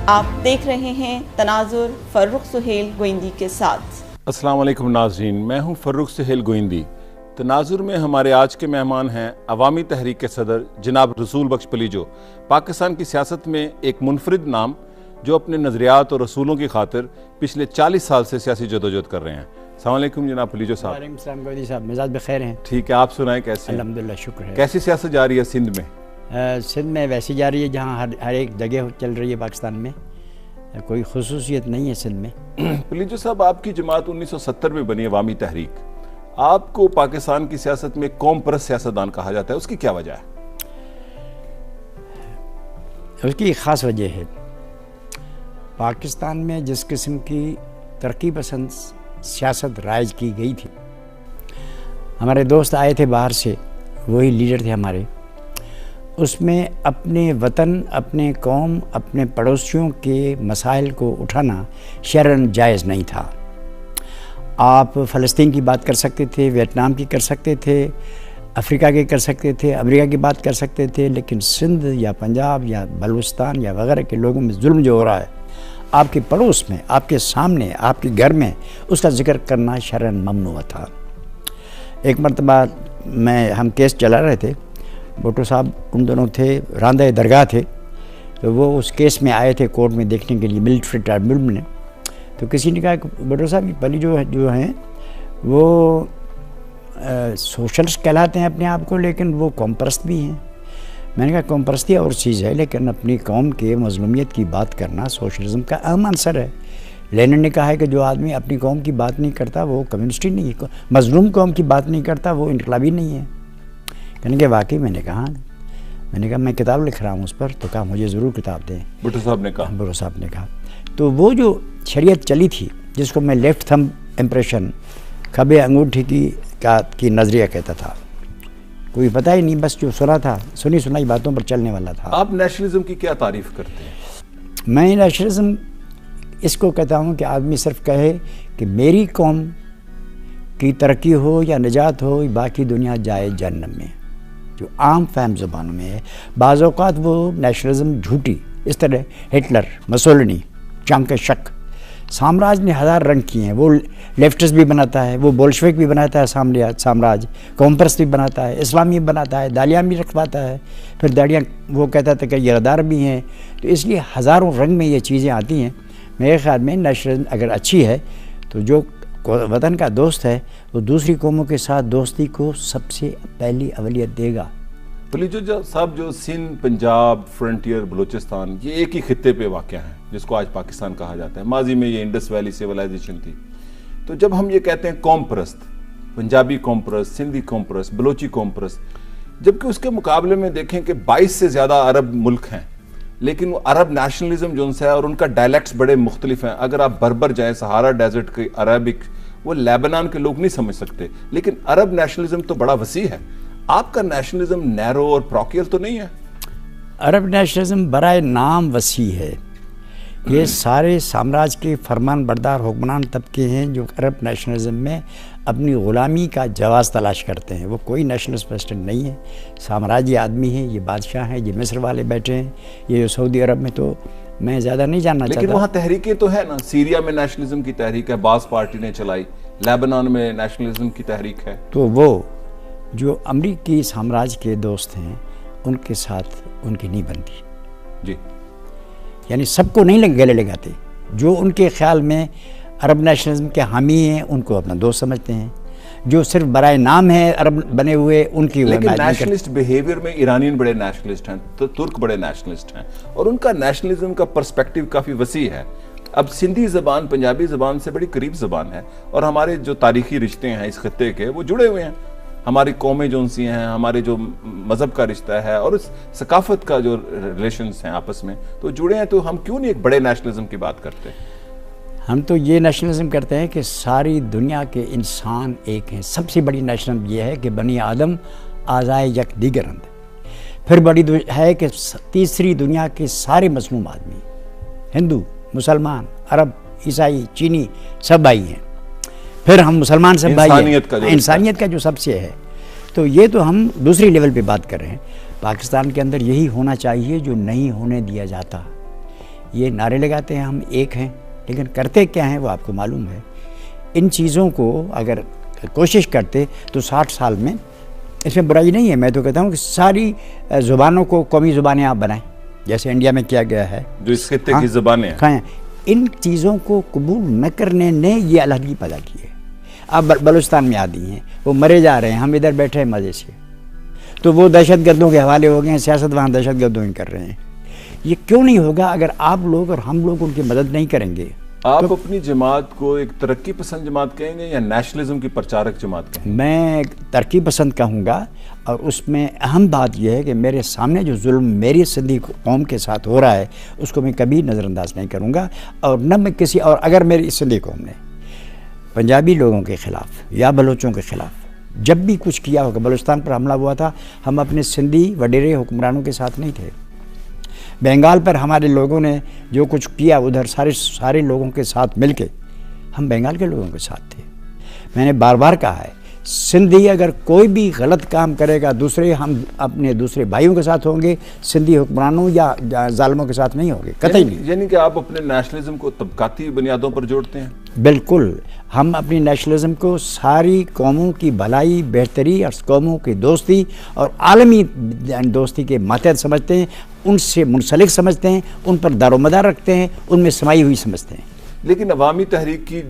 आप देख रहे हैं तनाजुर फर्रुख सुहेल गोइंदी के साथ। अस्सलाम वालेकुम नाज़रीन, मैं हूं फर्रुख सुहेल गोइंदी। तनाजुर में हमारे आज के मेहमान हैं अवामी तहरीक के सदर जनाब रसूल बख्श पलीजो। पाकिस्तान की सियासत में एक मुनफरिद नाम जो अपने नज़रियात और रसूलों की खातिर पिछले 40 साल से सियासी जदोजहद कर रहे हैं। अस्सलाम वालेकुम जनाब पलीजो साहब। वालेकुम सलाम गोइंदी साहब, मिजाज बखैर हैं? ठीक है, आप सुनाएं कैसे? अल्हम्दुलिल्लाह, शुक्र है। कैसी सियासत जा रही है सिंध में? सिंध में वैसी जा रही है जहाँ हर एक जगह चल रही है पाकिस्तान में, कोई खुसूसियत नहीं है सिंध में। पलीजो साहब, आपकी जमात 1970 में बनी अवामी तहरीक। आपको पाकिस्तान की सियासत में कौम परस्त सियासतदान कहा जाता है, उसकी क्या वजह है? उसकी एक ख़ास वजह है। पाकिस्तान में जिस किस्म की तरक्की पसंद सियासत राइज की गई थी, हमारे दोस्त आए थे बाहर से, वही लीडर थे हमारे, उसमें अपने वतन, अपने कौम, अपने पड़ोसियों के मसाइल को उठाना शरअन जायज़ नहीं था। आप फ़लस्तीन की बात कर सकते थे, वियतनाम की कर सकते थे, अफ्रीका की कर सकते थे, अमेरिका की बात कर सकते थे, लेकिन सिंध या पंजाब या बलूचिस्तान या वगैरह के लोगों में जुल्म जो हो रहा है आपके पड़ोस में, आपके सामने, आपके घर में, उसका जिक्र करना शरअन ममनू था। एक मरतबा हम केस चला रहे थे, भुट्टो साहब उन दोनों थे, रांदे दरगाह थे, तो वो उस केस में आए थे कोर्ट में देखने के लिए, मिलिट्री ट्राइब्यूनल में। तो किसी ने कहा कि भुट्टो साहब पली जो हैं वो सोशलिस्ट कहलाते हैं अपने आप को, लेकिन वो कौम परस्त भी हैं। मैंने कहा कौम परस्ती और चीज़ है, लेकिन अपनी कौम के मज़लूमियत की बात करना सोशलिज़म का अहम अंसर है। लेनिन ने कहा है कि जो आदमी अपनी कौम की बात नहीं करता वो कम्युनिस्ट ही नहीं है, मज़लूम कौम की बात नहीं करता वो इनकलाबी नहीं है। कहने के वाकई मैंने कहा मैं किताब लिख रहा हूँ उस पर, तो कहा मुझे ज़रूर किताब दें। भुट्टो साहब ने कहा। तो वो जो शरीयत चली थी, जिसको मैं लेफ्ट थंब इम्प्रेशन, खबे अंगूठी की नज़रिया कहता था, कोई पता ही नहीं, बस जो सुना था, सुनी सुनाई बातों पर चलने वाला था। आप नेशनलिज्म की क्या तारीफ़ करते हैं? मैं नेशनलिज्म इसको कहता हूँ कि आदमी सिर्फ कहे कि मेरी कौम की तरक्की हो या निजात हो, बाकी दुनिया जाए जहन्नम में, जो आम फहम ज़ुबानों में है। बाज़ औक़ात वो नेशनलिज्म झूठी, इस तरह हिटलर, मुसोलिनी, चांग शक, साम्राज्य ने हज़ार रंग किए हैं। वो लेफ्टिस्ट भी बनाता है, वो बोल्शेविक भी बनाता है, साम्राज्य कौम परस्त भी बनाता है, इस्लामी भी बनाता है, दालियाँ भी रखवाता है, फिर दाड़ियाँ वो कहता था कि ये गद्दार भी हैं। तो इसलिए हज़ारों रंग में ये चीज़ें आती हैं। मेरे ख्याल में नेशनलिज्म अगर अच्छी है तो जो वतन का दोस्त है वो दूसरी कौमों के साथ दोस्ती को सबसे पहली अवलियत देगा। पलीजो साहब, जो सिंध, पंजाब, फ्रंटियर, बलूचिस्तान, ये एक ही खित्ते पे वाक़या है जिसको आज पाकिस्तान कहा जाता है। माजी में ये इंडस वैली सिविलाइजेशन थी। तो जब हम ये कहते हैं कौम परस्त, पंजाबी कौम परस्त, सिंधी कौम परस्त, बलोची कौम परस्त, जबकि उसके मुकाबले में देखें कि 22 से ज़्यादा अरब मुल्क हैं, लेकिन वो अरब नेशनलिज्म जो उनसे है और उनका डायलेक्ट्स बड़े मुख्तलिफ हैं। अगर आप बर्बर जाएँ, सहारा डेजर्ट की अरबिक, वो लेबनान के लोग नहीं समझ सकते, लेकिन अरब नेशनलिज्म तो बड़ा वसी है। आपका नेशनलिज्म नैरो और प्रोकियल तो नहीं है? अरब नेशनलिज्म बराए नाम वसी है। ये सारे साम्राज्य के फरमान बरदार हुक्मरान तबके हैं जो अरब नेशनलिज्म में अपनी ग़ुलामी का जवाज़ तलाश करते हैं। वो कोई नेशनलिस्ट प्रेसिडेंट नहीं है, साम्राज्य आदमी है, ये बादशाह हैं, ये मिस्र वाले बैठे हैं, ये सऊदी अरब में तो मैं ज़्यादा नहीं जानना चाहता। लेकिन वहाँ तहरीकें तो है ना, सीरिया में नेशनलिज्म की तहरीक है, बास पार्टी ने चलाई, लेबनान में नेशनलिज्म की तहरीक है। तो वो जो अमरीकी साम्राज्य के दोस्त हैं उनके साथ उनकी नहीं बनती जी, यानी सबको नहीं गले लगाते। जो उनके ख्याल में अरब नेशनलिज्म के हामी हैं उनको अपना दोस्त समझते हैं, जो सिर्फ बराए नाम है अरब बने हुए उनकी। लेकिन नेशनलिस्ट बिहेवियर में ईरानियन बड़े नेशनलिस्ट हैं, तो तुर्क बड़े नेशनलिस्ट हैं, और उनका नेशनलिज्म का पर्सपेक्टिव काफ़ी वसी है। अब सिंधी ज़बान पंजाबी ज़बान से बड़ी करीब ज़बान है, और हमारे जो तारीखी रिश्ते हैं इस खत्ते के वो जुड़े हुए हैं। हमारी कौमें जो सी हैं, हमारे जो मज़हब का रिश्ता है और इस सकाफत का जो रिलेशंस हैं आपस में, तो जुड़े हैं। तो हम क्यों नहीं एक बड़े नेशनलिज्म की बात करते? हम तो ये नेशनलिज्म करते हैं कि सारी दुनिया के इंसान एक हैं। सबसे बड़ी नेशनलिज्म ये है कि बनी आदम आज़ाए यक दीगरंद। फिर बड़ी है कि तीसरी दुनिया के सारे मज़लूम आदमी, हिंदू, मुसलमान, अरब, ईसाई, चीनी, सब भाई हैं। फिर हम मुसलमान सब भाई हैं, इंसानियत का जो सबसे है। तो ये तो हम दूसरी लेवल पे बात कर रहे हैं। पाकिस्तान के अंदर यही होना चाहिए जो नहीं होने दिया जाता। ये नारे लगाते हैं हम एक हैं, लेकिन करते क्या हैं वो आपको मालूम है। इन चीज़ों को अगर कोशिश करते तो 60 साल में, इसमें बुराई नहीं है। मैं तो कहता हूँ कि सारी ज़ुबानों को कौमी ज़ुबानें आप बनाएं, जैसे इंडिया में किया गया है, जो इस खित्ते की ज़ुबानें हैं। इन चीज़ों को कबूल न करने ने ये अलहदगी पैदा की है। अब बलूचिस्तान में आदि हैं, वो मरे जा रहे हैं, हम इधर बैठे हैं मज़े से, तो वो दहशत गर्दों के हवाले हो गए हैं, सियासत वहाँ दहशत गर्दों ही कर रहे हैं। ये क्यों नहीं होगा अगर आप लोग और हम लोग उनकी मदद नहीं करेंगे। आप तो अपनी जमात को एक तरक्की पसंद जमात कहेंगे या नेशनलिज्म की प्रचारक जमात कहेंगे? मैं तरक्की पसंद कहूँगा, और उसमें अहम बात यह है कि मेरे सामने जो जुल्म मेरी सिंधी कौम के साथ हो रहा है उसको मैं कभी नज़रअंदाज नहीं करूँगा, और न मैं किसी और, अगर मेरी सिंधी कौम ने पंजाबी लोगों के ख़िलाफ़ या बलोचों के ख़िलाफ़ जब भी कुछ किया होगा, बलूचिस्तान पर हमला हुआ था, हम अपने सिंधी वडेरे हुक्मरानों के साथ नहीं थे। बंगाल पर हमारे लोगों ने जो कुछ किया उधर सारे लोगों के साथ मिलके हम बंगाल के लोगों के साथ थे। मैंने बार बार कहा है, सिंधी अगर कोई भी गलत काम करेगा हम अपने दूसरे भाइयों के साथ होंगे, सिंधी हुक्मरानों या जालिमों के साथ नहीं होंगे, कतई नहीं। यानी कि आप अपने नेशनलिज्म को तबकाती बुनियादों पर जोड़ते हैं? बिल्कुल, हम अपनी नेशनलिज्म को सारी कौमों की भलाई बेहतरी और कौमों की दोस्ती और आलमी दोस्ती के मातहत समझते हैं, उनसे मुंसलिक समझते हैं, उन पर दारोमदार रखते हैं, उनमें समाई हुई समझते हैं। लेकिन अवामी तहरीक की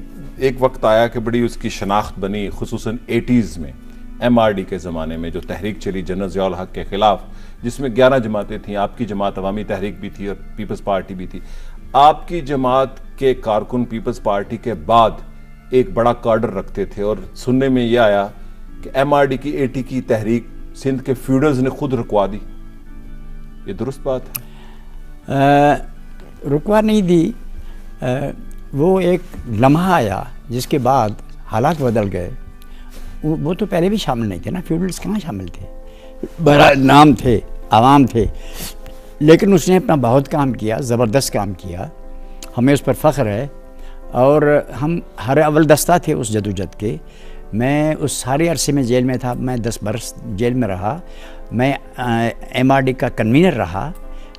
एक वक्त आया कि बड़ी उसकी शनाख्त बनी, खुसूसन 80s में MRD के ज़माने में जो तहरीक चली जनरल ज़िया उल हक के ख़िलाफ़, जिसमें 11 जमातें थीं, आपकी जमात अवामी तहरीक भी थी और पीपल्स पार्टी भी थी। आपकी जमात के कारकुन पीपल्स पार्टी के बाद एक बड़ा कार्डर रखते थे, और सुनने में यह आया कि MRD की 80 की तहरीक सिंध के फ्यूडल्स ने खुद रुकवा दी। ये दुरुस्त बात है? रुकवा नहीं दी, वो एक लम्हा आया जिसके बाद हालात बदल गए। वो तो पहले भी शामिल नहीं थे ना, फ्यूडल्स कहाँ शामिल थे, बड़ा नाम थे, आवाम थे, लेकिन उसने अपना बहुत काम किया, ज़बरदस्त काम किया, हमें उस पर फ़ख्र है। और हम हर अव्वल दस्ता थे उस जदोजहद के। मैं उस सारे अरसे में जेल में था, मैं 10 बरस जेल में रहा, मैं MRD का कन्वीनर रहा,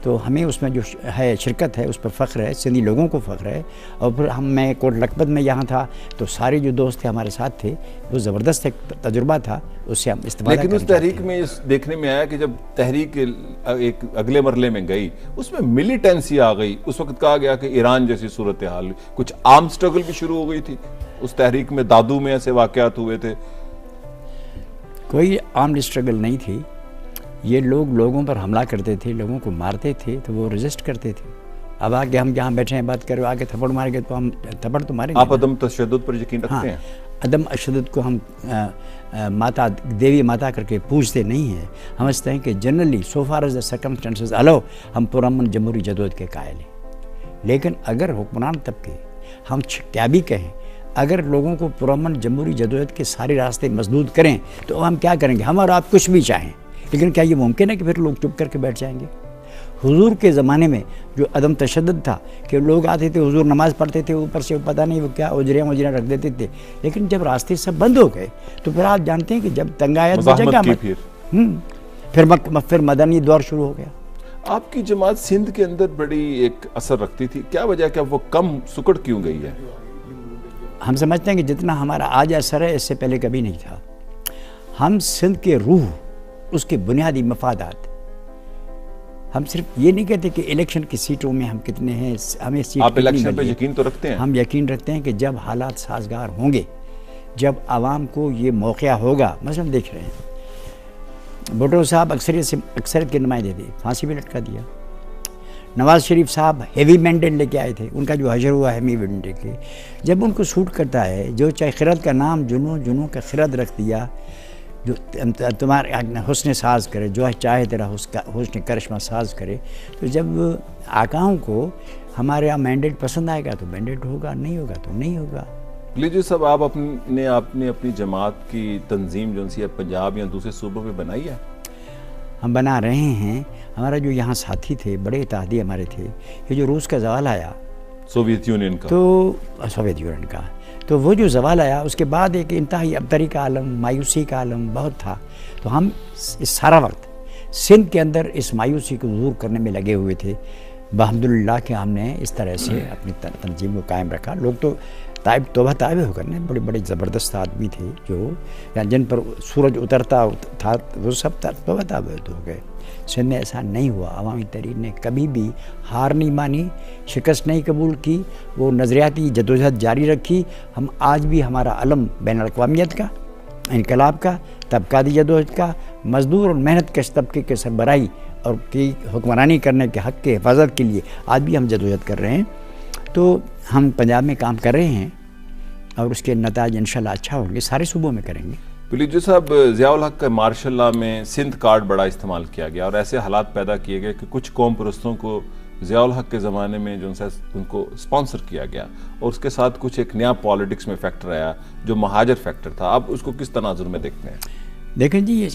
तो हमें उसमें जो है शिरकत है उस पर फ़ख्र है, सिंधी लोगों को फ़ख्र है। और फिर मैं कोट लखपत में यहाँ था, तो सारे जो दोस्त थे हमारे साथ थे, वो ज़बरदस्त एक तजुर्बा था, उससे हम इस्तेमाल। लेकिन उस तहरीक में इस देखने में आया कि जब तहरीक एक अगले मरले में गई, उसमें मिलिटेंसी आ गई। उस वक्त कहा गया कि ईरान जैसी सूरत हाल, कुछ आर्म स्ट्रगल भी शुरू हो गई थी उस तहरीक में। दादू में ऐसे वाक़यात हुए थे? कोई आर्म्ड स्ट्रगल नहीं थी। ये लोग लोगों पर हमला करते थे, लोगों को मारते थे, तो वो रेजिस्ट करते थे। अब आगे हम जहाँ बैठे हैं बात करो, आगे थप्पड़ मारेंगे तो हम थप्पड़ तो मारेंगे। आप अदम तशद्दुद पर यकीन रखते हैं? अदम तशद्दुद को हम माता देवी माता करके पूछते नहीं हैं। हम समझते हैं कि generally so far as the circumstances allow, हम पुरअमन जमहूरी जदोजहद के कायल हैं। लेकिन अगर हुक्मरान तबके, हम क्या भी कहें, अगर लोगों को पुरअमन जमहूरी जदोजहद के सारे रास्ते मसदूद करें तो हम क्या करेंगे? हम और आप कुछ भी चाहें, लेकिन क्या ये मुमकिन है कि फिर लोग चुप करके बैठ जाएंगे? हुजूर के ज़माने में जो अदम तशद्दुद था कि लोग आते थे, हुजूर नमाज़ पढ़ते थे, ऊपर से पता नहीं वो क्या उजरियाँ रख देते थे, लेकिन जब रास्ते सब बंद हो गए तो फिर आप जानते हैं कि जब तंगायत फिर मदनी दौर शुरू हो गया। आपकी जमात सिंध के अंदर बड़ी एक असर रखती थी, क्या वजह, क्या वो कम सुकड़ क्यों गई है? हम समझते हैं कि जितना हमारा आज असर है इससे पहले कभी नहीं था। हम सिंध के रूह, उसके बुनियादी मफादात, हम सिर्फ ये नहीं कहते कि इलेक्शन की सीटों में हम कितने हैं, हमें सीट। आप इलेक्शन पे यकीन तो रखते हैं? हम यकीन रखते हैं कि जब हालात साजगार होंगे, जब आवाम को ये मौका होगा। मसलन देख रहे हैं, भुट्टो साहब अक्सरियत के नुमाइंदे थे, फांसी भी लटका दिया। नवाज शरीफ साहब हेवी मैंडेट लेके आए थे, उनका जो हशर हुआ हेवी मैंडेट के, जब उनको सूट करता है, जो चाहे खिरद का नाम जुनू का खिरद रख दिया, जो तुम्हारे हुस्न साज करे, जो चाहे तेरा हुस्न करिश्मा साज करे। तो जब आकाओं को हमारे यहाँ मैंडेट पसंद आएगा तो मैंडेट होगा, नहीं होगा तो नहीं होगा। लीजिए साहब, आप आपने अपनी जमात की तंजीम जो सी पंजाब या दूसरे सूबों में बनाई है? हम बना रहे हैं। हमारा जो यहाँ साथी थे, बड़े इत्तेहादी हमारे थे, ये जो रूस का जवाल आया, सोवियत यूनियन का, तो वो जो जवाल आया उसके बाद एक इंतहाई अबतरी का आलम, मायूसी का आलम बहुत था। तो हम इस सारा वक्त सिंध के अंदर इस मायूसी को दूर करने में लगे हुए थे। बहमदुल्लाह के हमने इस तरह से अपनी तंजीम को कायम रखा। लोग तो ताइब तोबा ताइब होकर ने बड़े बड़े ज़बरदस्त आदमी थे जो या जिन पर सूरज उतरता था वो सब तोबा ताइब हो गए। सिंध में ऐसा नहीं हुआ। अवामी तहरीर ने कभी भी हार नहीं मानी, शिकस्त नहीं कबूल की, वो नज़रियाती जदोजहद जारी रखी। हम आज भी हमारा अलम बैनुल अक़वामियत का, इनकलाब का, तबकाती जदोजहद का, मज़दूर और मेहनत कश तबके के सरबराही और की हुक्मरानी करने के हक़ के हिफाजत के लिए आज भी हम जदोजहद कर रहे हैं। तो हम पंजाब में काम कर रहे हैं और उसके नताज इंशाल्लाह अच्छा होंगे, सारे सूबों में करेंगे। पीलीजू साहब, ज़ियाउल हक़ का मार्शल लॉ में सिंध कार्ड बड़ा इस्तेमाल किया गया और ऐसे हालात पैदा किए गए कि कुछ कौम परस्तों को ज़ियाउल हक़ के ज़माने में जो उनको स्पॉन्सर किया गया और उसके साथ कुछ एक नया पॉलिटिक्स में फैक्टर आया जो महाजर फैक्टर था। आप उसको किस तनाजुर में देखते हैं? देखें जी,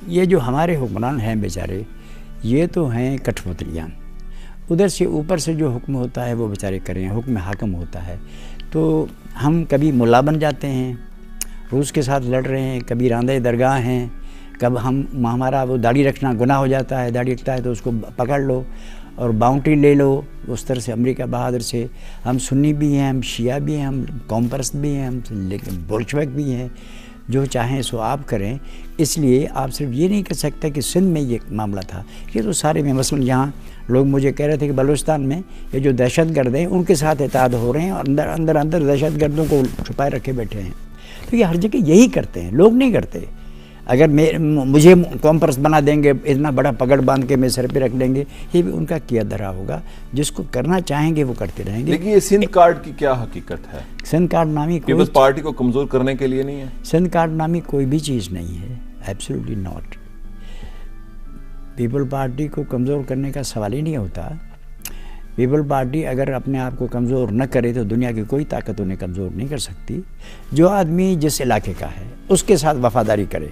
ये जो हमारे हुक्मरान हैं बेचारे, ये तो हैं कठपुतलियाँ। उधर से ऊपर से जो हुक्म होता है वो बेचारे करें, हुक्म हाकम होता है। तो हम कभी मुल्ला बन जाते हैं, रूस के साथ लड़ रहे हैं, कभी रांदे दरगाह हैं, कब हमारा वो दाढ़ी रखना गुनाह हो जाता है, दाढ़ी रखता है तो उसको पकड़ लो और बाउंड्री ले लो। उस तरह से अमेरिका बहादुर से हम सुन्नी भी हैं, हम शिया भी हैं, हम कौम परस्त भी हैं, हम लेकिन बोल्शेविक भी हैं। जो चाहें सो आप करें। इसलिए आप सिर्फ ये नहीं कह सकते कि सिंध में ये मामला था, ये तो सारे में। मसलन यहाँ लोग मुझे कह रहे थे कि बलूचिस्तान में ये जो दहशतगर्द हैं उनके साथ इत्तेहाद हो रहे हैं और अंदर दहशतगर्दों को छुपाए रखे बैठे हैं। तो ये हर जगह यही करते हैं, लोग नहीं करते। अगर मुझे कौम परस्त बना देंगे, इतना बड़ा पगड़ बांध के मेरे सर पे रख लेंगे, ये भी उनका किया धरा होगा। जिसको करना चाहेंगे वो करते रहेंगे। लेकिन ये सिंध कार्ड की क्या हकीकत है? सिंध कार्ड नामी कोई बस पार्टी को कमजोर करने के लिए नहीं है। सिंध कार्ड नामी कोई भी चीज़ नहीं है, एब्सोल्युटली नॉट। पीपल पार्टी को कमज़ोर करने का सवाल ही नहीं होता। पीपल पार्टी अगर अपने आप को कमज़ोर न करे तो दुनिया की कोई ताकत उन्हें कमज़ोर नहीं कर सकती। जो आदमी जिस इलाके का है उसके साथ वफादारी करे,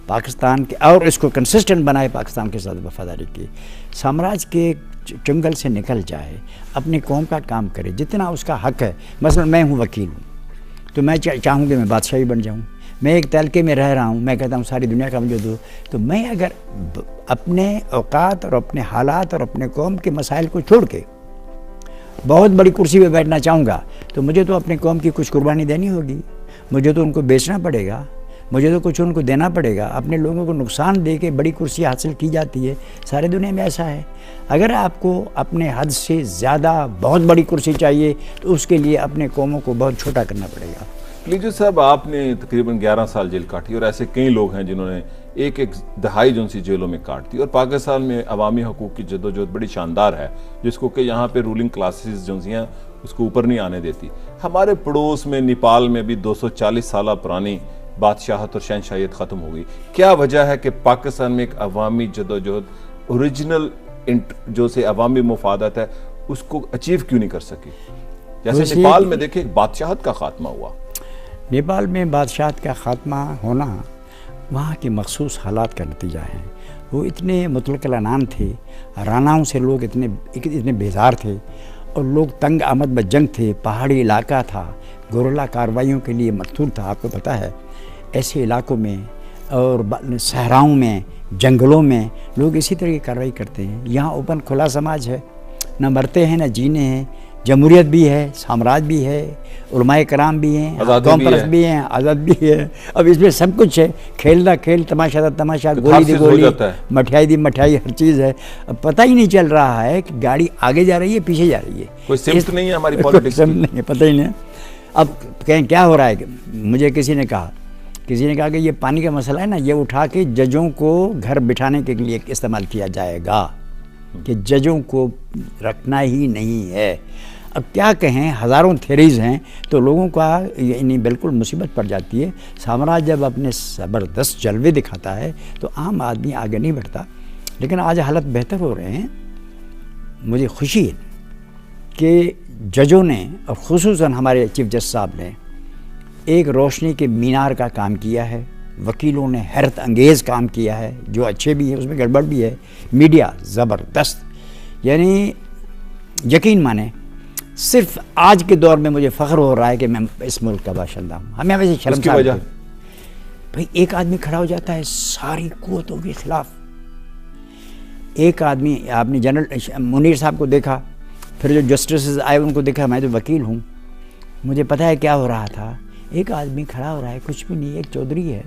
पाकिस्तान के, और इसको कंसिस्टेंट बनाए, पाकिस्तान के साथ वफादारी की, साम्राज्य के चुंगल से निकल जाए, अपनी कौम का काम करे जितना उसका हक है। मसलन मैं हूँ वकील हूँ, तो मैं चाहूँ कि मैं बादशाही बन जाऊँ। मैं एक तलके में रह रहा हूँ, मैं कहता हूँ सारी दुनिया का मुझे दो। तो मैं अगर अपने औकात और अपने हालात और अपने कौम के मसाइल को छोड़ के बहुत बड़ी कुर्सी पे बैठना चाहूँगा तो मुझे तो अपने कौम की कुछ कुर्बानी देनी होगी, मुझे तो उनको बेचना पड़ेगा, मुझे तो कुछ उनको देना पड़ेगा। अपने लोगों को नुकसान दे के बड़ी कुर्सी हासिल की जाती है, सारे दुनिया में ऐसा है। अगर आपको अपने हद से ज़्यादा बहुत बड़ी कुर्सी चाहिए तो उसके लिए अपने कौमों को बहुत छोटा करना पड़ेगा। लीजिए साहब, आपने तकरीबन 11 साल जेल काटी और ऐसे कई लोग हैं जिन्होंने एक दहाई जो सी जेलों में काट दी। और पाकिस्तान में अवामी हकूक़ की जद्दोजहद बड़ी शानदार है, जिसको कि यहाँ पे रूलिंग क्लासेस जो सी हैं उसको ऊपर नहीं आने देती। हमारे पड़ोस में नेपाल में भी 240 साल पुरानी बादशाहत और शहनशाहियत ख़त्म हो गई। क्या वजह है कि पाकिस्तान में एक अवामी जद्दोजहद ओरिजिनल जो से अवामी मुफादत है उसको अचीव क्यों नहीं कर सकी? जैसे नेपाल में देखे बादशाहत का खात्मा हुआ। नेपाल में बादशाहत का ख़ात्मा होना वहाँ के मखसूस हालात का नतीजा है। वो इतने मुतलक़िल अनान थे, रानाओं से लोग इतने बेजार थे और लोग तंग आमद ब जंग थे। पहाड़ी इलाका था, गोरिल्ला कार्रवाइयों के लिए मकतूल था। आपको पता है ऐसे इलाकों में और सहराओं में, जंगलों में लोग इसी तरह की कार्रवाई करते हैं। यहाँ ओपन खुला समाज है, न मरते हैं न जीने हैं, जमहूरियत भी है, साम्राज्य भी है, उलमाए कराम भी हैं, कौम परस्त भी हैं, आज़ाद भी है। अब इसमें सब कुछ है, खेल दा खेल, तमाशा दा तमाशा, गोली दी गोली, मठियाई दी मठियाई, हर चीज़ है। अब पता ही नहीं चल रहा है कि गाड़ी आगे जा रही है पीछे जा रही है, कोई सिम्त नहीं है हमारी पॉलिटिक्स की। नहीं है, पता ही नहीं। अब कहें क्या हो रहा है, मुझे किसी ने कहा कि ये पानी का मसला है ना, ये उठा के जजों को घर बिठाने के लिए इस्तेमाल किया जाएगा, कि जजों को रखना ही नहीं है। अब क्या कहें, हज़ारों थेरीज हैं तो लोगों का यानी बिल्कुल मुसीबत पड़ जाती है। साम्राज्य जब अपने ज़बरदस्त जलवे दिखाता है तो आम आदमी आगे नहीं बढ़ता। लेकिन आज हालत बेहतर हो रहे हैं। मुझे खुशी है कि जजों ने और ख़ुसूसन हमारे चीफ जस्टिस साहब ने एक रोशनी के मीनार का काम किया है। वकीलों ने हैरत अंगेज़ काम किया है, जो अच्छे भी है उसमें गड़बड़ भी है। मीडिया ज़बरदस्त, यानी यकीन माने सिर्फ आज के दौर में मुझे फ़ख्र हो रहा है कि मैं इस मुल्क का बाशिंदा हूँ। हमें वैसे शर्मसार है भाई, एक आदमी खड़ा हो जाता है सारी कुव्वतों के खिलाफ। एक आदमी, आपने जनरल मुनीर साहब को देखा, फिर जो जस्टिस आए उनको देखा, मैं तो वकील हूँ, मुझे पता है क्या हो रहा था। एक आदमी खड़ा हो रहा है, कुछ भी नहीं, एक चौधरी है,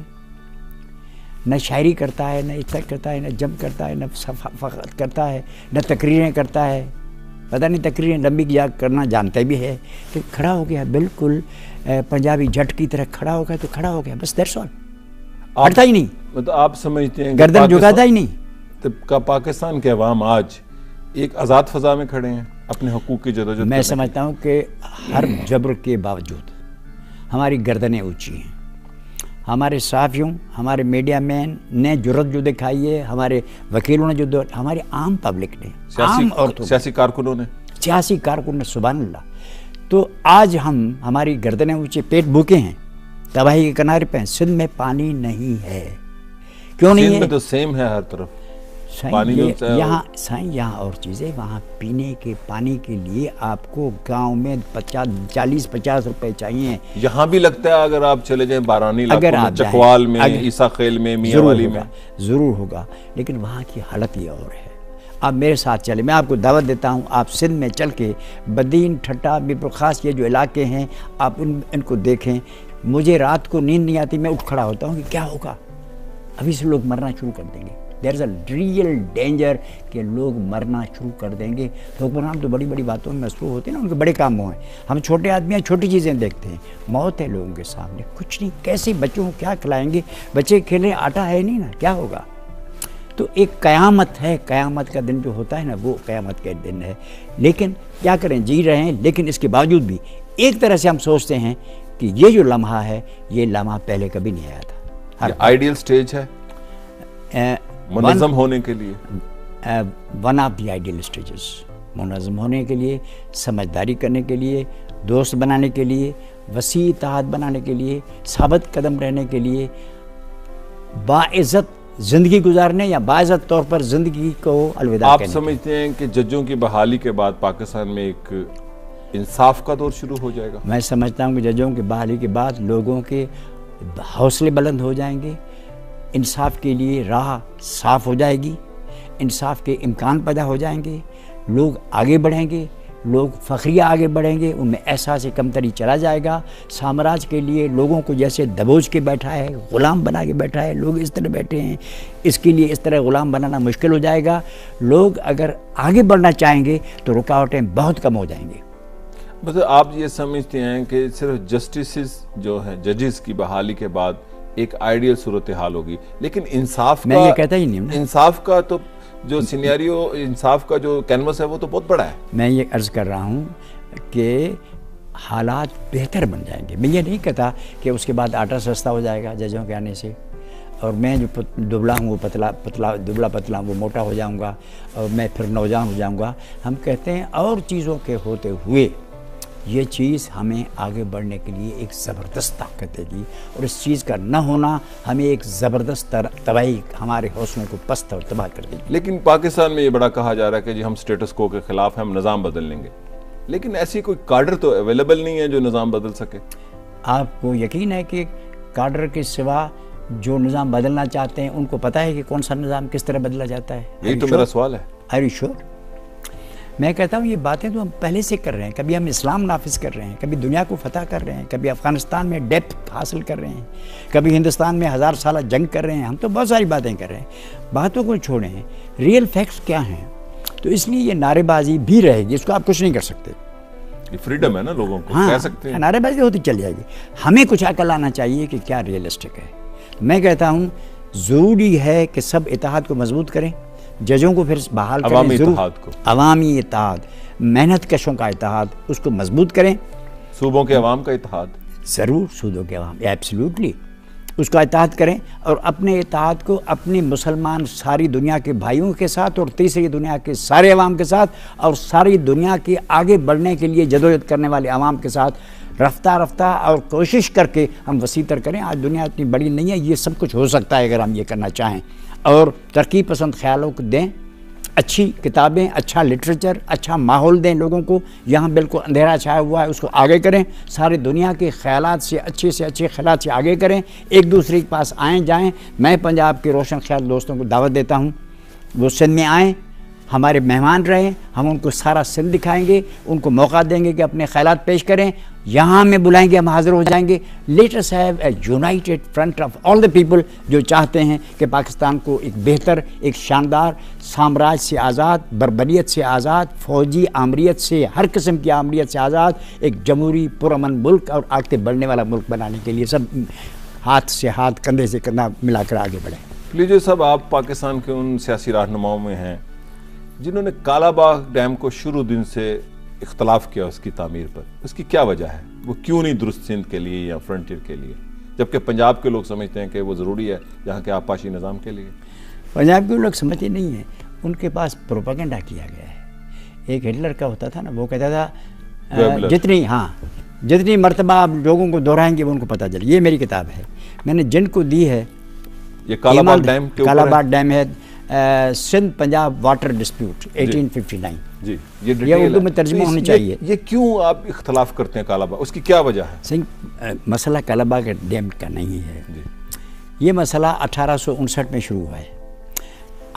न शायरी करता है, न इफ्तार करता है, न जम करता है, न फ़खत करता है, न तकरीरें करता है, पता नहीं तकरीरें लंबी करना जानता भी है। तो खड़ा हो गया, बिल्कुल पंजाबी जट की तरह खड़ा हो गया, तो खड़ा हो गया, बस दैट्स ऑल। हटता ही नहीं, मतलब आप समझते हैं गर्दन झुकाता ही नहीं। तब का पाकिस्तान के अवाम आज एक आज़ाद फ़ज़ा में खड़े हैं अपने हकूक़ की जदोजहद। मैं समझता हूँ कि हर जबर के बावजूद हमारी गर्दनें ऊंची हैं। हमारे सहाफ़ियों, हमारे मीडिया मैन ने जुर्रत जो दिखाई है, हमारे वकीलों ने जो, हमारे आम पब्लिक ने, आम औरतों, सियासी कारकुनों ने, सियासी कारकुन ने, सुभान अल्लाह। तो आज हमारी गर्दनें ऊंचे, पेट भूखे हैं, तबाही के किनारे पे हैं। सिंध में पानी नहीं है, क्यों नहीं है? में तो सेम है हर तरफ पानी। यहाँ और चीज़ें, वहाँ पीने के पानी के लिए आपको गांव में 40-50 रुपए चाहिए। यहाँ भी लगता है अगर आप चले जाएं बारानी इलाकों में, चकवाल में, ईसा खेल में, मियांवाली में, ज़रूर होगा, लेकिन वहाँ की हालत ये और है। आप मेरे साथ चले, मैं आपको दावत देता हूँ, आप सिंध में चल के बदीन, ठट्टा, मीरपुर खास, ये जो इलाके हैं, आप इनको देखें। मुझे रात को नींद नहीं आती, मैं उठ खड़ा होता हूँ कि क्या होगा, अभी से लोग मरना शुरू कर देंगे। There is a real danger कि लोग मरना शुरू कर देंगे। तो हुक्मरान तो बड़ी बड़ी बातों में मसरूफ़ होते हैं ना, उनके बड़े काम हुए हैं। हम छोटे आदमी हैं, छोटी चीज़ें देखते हैं। मौत है लोगों के सामने, कुछ नहीं, कैसे बच्चों को क्या खिलाएंगे? बच्चे खेलें, आटा है नहीं ना, क्या होगा? तो एक क़यामत है, क़यामत का दिन जो होता है ना, वो क़यामत का दिन है। लेकिन क्या करें, जी रहे हैं, लेकिन इसके बावजूद भी एक तरह से हम सोचते हैं कि ये जो लम्हा है, ये लम्हा पहले कभी नहीं आया था। आइडियल स्टेज है मुनज़्ज़म होने के लिए, one of the ideal stages, मुनज़्ज़म होने के लिए, समझदारी करने के लिए, दोस्त बनाने के लिए, वसी इत्तेहाद बनाने के लिए, साबित कदम रहने के लिए, बाइज़्ज़त ज़िंदगी गुजारने या बाइज़्ज़त तौर पर ज़िंदगी को अलविदा आप समझते हैं कि जजों की बहाली के बाद पाकिस्तान में एक इंसाफ का दौर शुरू हो जाएगा? मैं समझता हूँ कि जजों की बहाली के बाद लोगों के हौसले बुलंद हो जाएंगे, इंसाफ के लिए राह साफ हो जाएगी, इंसाफ के इम्कान पैदा हो जाएंगे, लोग आगे बढ़ेंगे, लोग फ़ख्रिया आगे बढ़ेंगे, उनमें एहसास कमतरी चला जाएगा। साम्राज्य के लिए लोगों को जैसे दबोच के बैठा है, ग़ुलाम बना के बैठा है, लोग इस तरह बैठे हैं, इसके लिए इस तरह ग़ुलाम बनाना मुश्किल हो जाएगा। लोग अगर आगे बढ़ना चाहेंगे तो रुकावटें बहुत कम हो जाएंगी। मतलब आप ये समझते हैं कि सिर्फ जस्टिस जो है, जजेस की बहाली के बाद एक आइडियल सूरत हाल होगी, लेकिन इंसाफ मैं ये कहता ही नहीं, इंसाफ का तो जो सिनेरियो, इंसाफ का जो कैनवस है वो तो बहुत बड़ा है। मैं ये अर्ज़ कर रहा हूँ कि हालात बेहतर बन जाएंगे। मैं ये नहीं कहता कि उसके बाद आटा सस्ता हो जाएगा जजों के आने से, और मैं जो दुबला हूँ वो दुबला पतला वो मोटा हो जाऊँगा, और मैं फिर नौजवान हो जाऊँगा। हम कहते हैं और चीज़ों के होते हुए ये चीज़ हमें आगे बढ़ने के लिए एक ज़बरदस्त ताकत देगी, और इस चीज़ का न होना हमें एक ज़बरदस्त तबाही, हमारे हौसलों को पस्त और तबाह कर देगी। लेकिन पाकिस्तान में ये बड़ा कहा जा रहा है कि जी हम स्टेटस को के ख़िलाफ़ हम निज़ाम बदल लेंगे, लेकिन ऐसी कोई काडर तो अवेलेबल नहीं है जो निज़ाम बदल सके। आपको यकीन है कि काडर के सिवा जो निज़ाम बदलना चाहते हैं उनको पता है कि कौन सा निज़ाम किस तरह बदला जाता है? यही तो मेरा सवाल है। Are you sure? मैं कहता हूँ ये बातें तो हम पहले से कर रहे हैं। कभी हम इस्लाम नाफिज कर रहे हैं, कभी दुनिया को फतह कर रहे हैं, कभी अफ़गानिस्तान में डेप्थ हासिल कर रहे हैं, कभी हिंदुस्तान में 1000 साल जंग कर रहे हैं। हम तो बहुत सारी बातें कर रहे हैं, बातों को छोड़े हैं, रियल फैक्ट्स क्या हैं। तो इसलिए ये नारेबाजी भी रहेगी, इसको आप कुछ नहीं कर सकते। ये फ्रीडम है ना लोगों को, हाँ, कह सकते हैं। नारेबाजी होती चली जाएगी। हमें कुछ अकल आना चाहिए कि क्या रियलिस्टिक है। मैं कहता हूँ ज़रूरी है कि सब इत्तेहाद को मजबूत करें, जजों को फिर बहाल करें, अवामी इत्तेहाद, मेहनत कशों का इत्तेहाद, उसको मजबूत करें। सूबों के अवाम का इत्तेहाद, ज़रूर सूबों के अवाम, एब्सोल्युटली उसका इत्तेहाद करें, और अपने इत्तेहाद को अपने मुसलमान सारी दुनिया के भाइयों के साथ, और तीसरी दुनिया के सारे अवाम के साथ, और सारी दुनिया के आगे बढ़ने के लिए जदोजहद करने वाले अवाम के साथ रफ्ता रफ्ता और कोशिश करके हम वसीतर करें। आज दुनिया इतनी बड़ी नहीं है, ये सब कुछ हो सकता है अगर हम ये करना चाहें, और तरक्की पसंद ख्यालों को दें, अच्छी किताबें, अच्छा लिटरेचर, अच्छा माहौल दें लोगों को। यहाँ बिल्कुल अंधेरा छाया हुआ है, उसको आगे करें, सारी दुनिया के ख्यालात से अच्छे ख्यालात से आगे करें, एक दूसरे के पास आएँ जाएँ। मैं पंजाब के रोशन ख्याल दोस्तों को दावत देता हूँ, वो सिंध में आएँ, हमारे मेहमान रहें, हम उनको सारा सिंध दिखाएंगे, उनको मौका देंगे कि अपने ख्यालात पेश करें, यहाँ हमें बुलाएंगे, हम हाजिर हो जाएंगे। Let us have a United front of all the people जो चाहते हैं कि पाकिस्तान को एक बेहतर, एक शानदार, साम्राज्य से आज़ाद, बर्बरियत से आज़ाद, फौजी आमरीत से, हर किस्म की आमरीत से आज़ाद, एक जमहूरी पुरअमन मुल्क और आगे बढ़ने वाला मुल्क बनाने के लिए सब हाथ से हाथ, कंधे से कंधा मिलाकर आगे बढ़े। लीजिए साहब, आप पाकिस्तान के उन सियासी रहनुमाओं में हैं जिन्होंने कालाबाग डैम को शुरू दिन से इख्तलाफ किया उसकी तामीर पर। उसकी क्या वजह है? वो क्यों नहीं दुरुस्त सिंध के लिए या फ्रंटियर के लिए, जबकि पंजाब के लोग समझते हैं कि वो ज़रूरी है यहाँ के आपाशी निज़ाम के लिए? पंजाब के लोग समझते नहीं हैं, उनके पास प्रोपेगेंडा किया गया है। एक हिटलर का होता था ना, वो कहता था जितनी मरतबा आप लोगों को दोहराएंगे वो उनको पता चले। ये मेरी किताब है, मैंने जिनको दी है। ये कालाबाग डैम के ऊपर है? कालाबाग डैम है, सिंध पंजाब वाटर डिस्प्यूट 1859 जी। ये उर्दू में तर्जुमा होनी चाहिए। ये क्यों आप इख्तलाफ करते हैं कालाबाग, उसकी क्या वजह है? सिंह मसला कालाबाग डैम का नहीं है जी। ये मसला 1859 में शुरू हुआ है।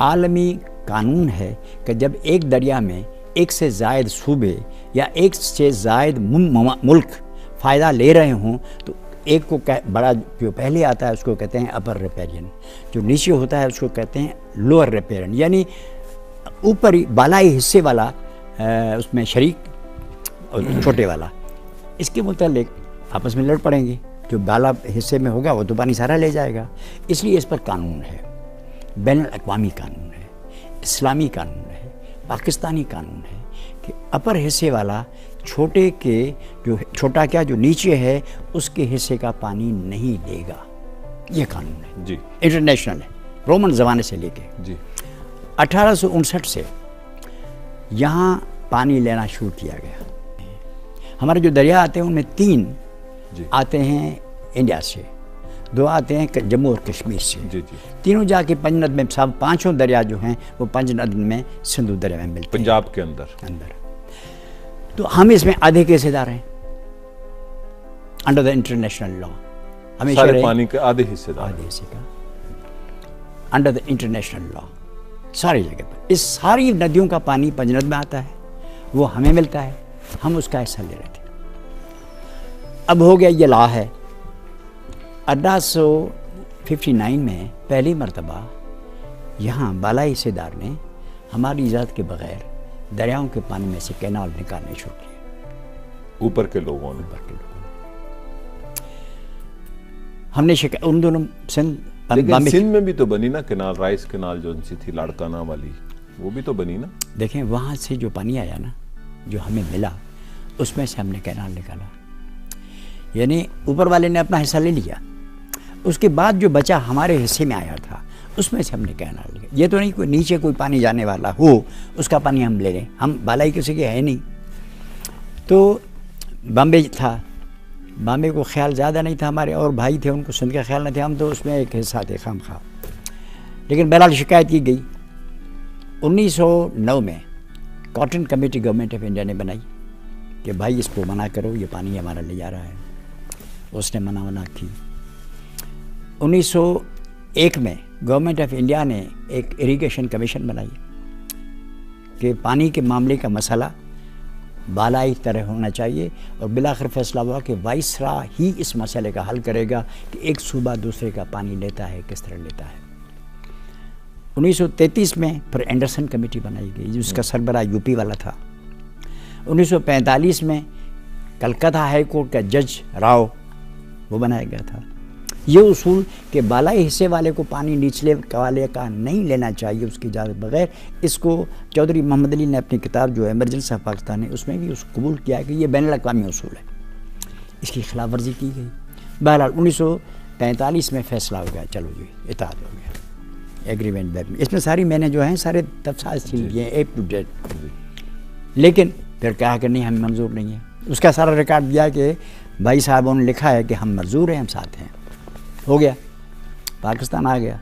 आलमी कानून है कि जब एक दरिया में एक से ज़ायद सूबे या एक से ज़ायद मुल्क फ़ायदा ले रहे हों तो एक को बड़ा जो पहले आता है उसको कहते हैं अपर रिपेरियन, जो नीचे होता है उसको कहते हैं लोअर रिपेरियन, यानी ऊपरी बालाई हिस्से वाला उसमें शरीक और छोटे वाला। इसके मुतालिक आपस में लड़ पड़ेंगे, जो बाला हिस्से में होगा वो तो पानी सारा ले जाएगा। इसलिए इस पर कानून है, बैनुल अक़वामी कानून है, इस्लामी कानून है, पाकिस्तानी कानून है कि अपर हिस्से वाला छोटे के जो छोटा क्या जो नीचे है उसके हिस्से का पानी नहीं लेगा। ये कानून है जी, इंटरनेशनल है, रोमन ज़माने से लेके जी। 1859 से यहाँ पानी लेना शुरू किया गया। हमारे जो दरिया आते हैं उनमें 3 आते हैं इंडिया से, 2 आते हैं जम्मू और कश्मीर से जी जी। तीनों जाके पंजनद में, सब 5 दरिया जो हैं वो पंजनद में सिंधु दरिया में मिलते हैं, पंजाब के अंदर। तो हम इसमें आधे के हिस्सेदार हैं अंडर द इंटरनेशनल लॉ। हमेशा सारे पानी के आधे हिस्सेदार, आधे हिस्से का अंडर द इंटरनेशनल लॉ सारी जगह पर। इस सारी नदियों का पानी पंजनद में आता है, वो हमें मिलता है, हम उसका हिस्सा ले रहे थे। अब हो गया, ये लॉ है। 1859 में पहली मरतबा यहाँ बालाई हिस्सेदार ने हमारी इजाज़त के बगैर दरियाओं के पानी में से कैनाल निकालने शुरू किए। ऊपर के लोगों ने हमने उन दोनों सिंध में भी तो बनी ना कैनाल, राइस कैनाल जो सी थी लाड़काना वाली, वो भी तो बनी ना। देखें वहाँ से जो पानी आया ना, जो हमें मिला, उसमें से हमने कैनाल निकाला, यानी ऊपर वाले ने अपना हिस्सा ले लिया। उसके बाद जो बचा हमारे हिस्से में आया था उसमें से हमने कैनाल लिया। ये तो नहीं कोई नीचे कोई पानी जाने वाला हो उसका पानी हम ले लें, हम बालाई किसी के है नहीं। तो बॉम्बे था, बॉम्बे को ख्याल ज़्यादा नहीं था, हमारे और भाई थे उनको सिंध का ख्याल नहीं था, हम तो उसमें एक हिस्सा थे खाम खा। लेकिन बहरहाल शिकायत की गई। 1909 में cotton committee government of India ने बनाई कि भाई इसको मना करो, ये पानी हमारा ले जा रहा है। उसने मना की। 1901 में गवर्नमेंट ऑफ इंडिया ने एक इरिगेशन कमीशन बनाई कि पानी के मामले का मसला बालाई तरह होना चाहिए, और बिलाखिर फैसला हुआ कि वाइसरा ही इस मसले का हल करेगा कि एक सूबा दूसरे का पानी लेता है, किस तरह लेता है। 1933 में फिर एंडरसन कमेटी बनाई गई जिसका सरबराह यूपी वाला था। 1945 में कलकत्ता हाई कोर्ट का जज राव वो बनाया गया था। ये उसूल कि बालाई हिस्से वाले को पानी निचले वाले का नहीं लेना चाहिए उसकी इजाज़त बगैर, इसको चौधरी मोहम्मद अली ने अपनी किताब जो इमरजेंसी ऑफ पाकिस्तान है उसमें भी उसको कबूल किया कि ये बैनुल अक़वामी उसूल है। इसकी खिलाफ वर्जी की गई। बहरहाल 1945 में फैसला हो गया, चलो जी इताअत हो गया, एग्रीमेंट बैक में। इसमें सारी मैंने जो है सारे तफसील दिए ए टू जेड। लेकिन फिर कहा कि नहीं हमें मंजूर नहीं है। उसका सारा रिकॉर्ड दिया कि भाई साहब उन्होंने लिखा है कि हम मंजूर हैं, हम साथ हैं। हो गया, पाकिस्तान आ गया।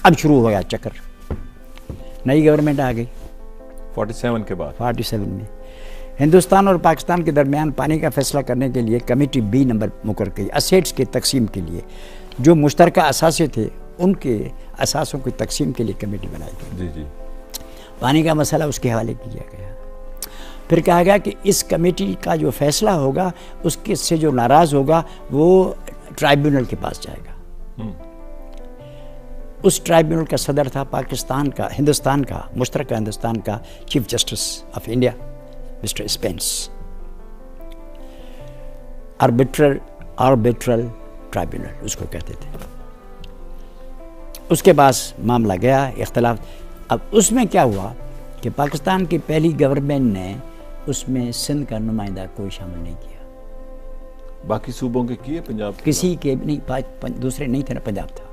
अब शुरू हो गया चक्कर, नई गवर्नमेंट आ गई 47 के बाद। 47 में हिंदुस्तान और पाकिस्तान के दरमियान पानी का फैसला करने के लिए कमेटी बी नंबर मुकर गई। असेट्स के तकसीम के लिए जो मुश्तरका असासे थे उनके असासों की तकसीम के लिए कमेटी बनाई गई। जी जी। पानी का मसला उसके हवाले किया गया। फिर कहा गया कि इस कमेटी का जो फैसला होगा उसके से जो नाराज़ होगा वो ट्राइब्यूनल के पास जाएगा। उस ट्राइब्यूनल का सदर था पाकिस्तान का, हिंदुस्तान का, मुश्तरका हिंदुस्तान का chief justice of India mister Spence. Arbitral tribunal उसको कहते थे। उसके पास मामला गया, इख्तलाफ। अब उसमें क्या हुआ कि पाकिस्तान की पहली गवर्नमेंट ने उसमें सिंध का नुमाइंदा कोई शामिल नहीं किया। बाकी सूबों के किए, पंजाब किसी के नहीं, दूसरे नहीं थे ना, पंजाब था।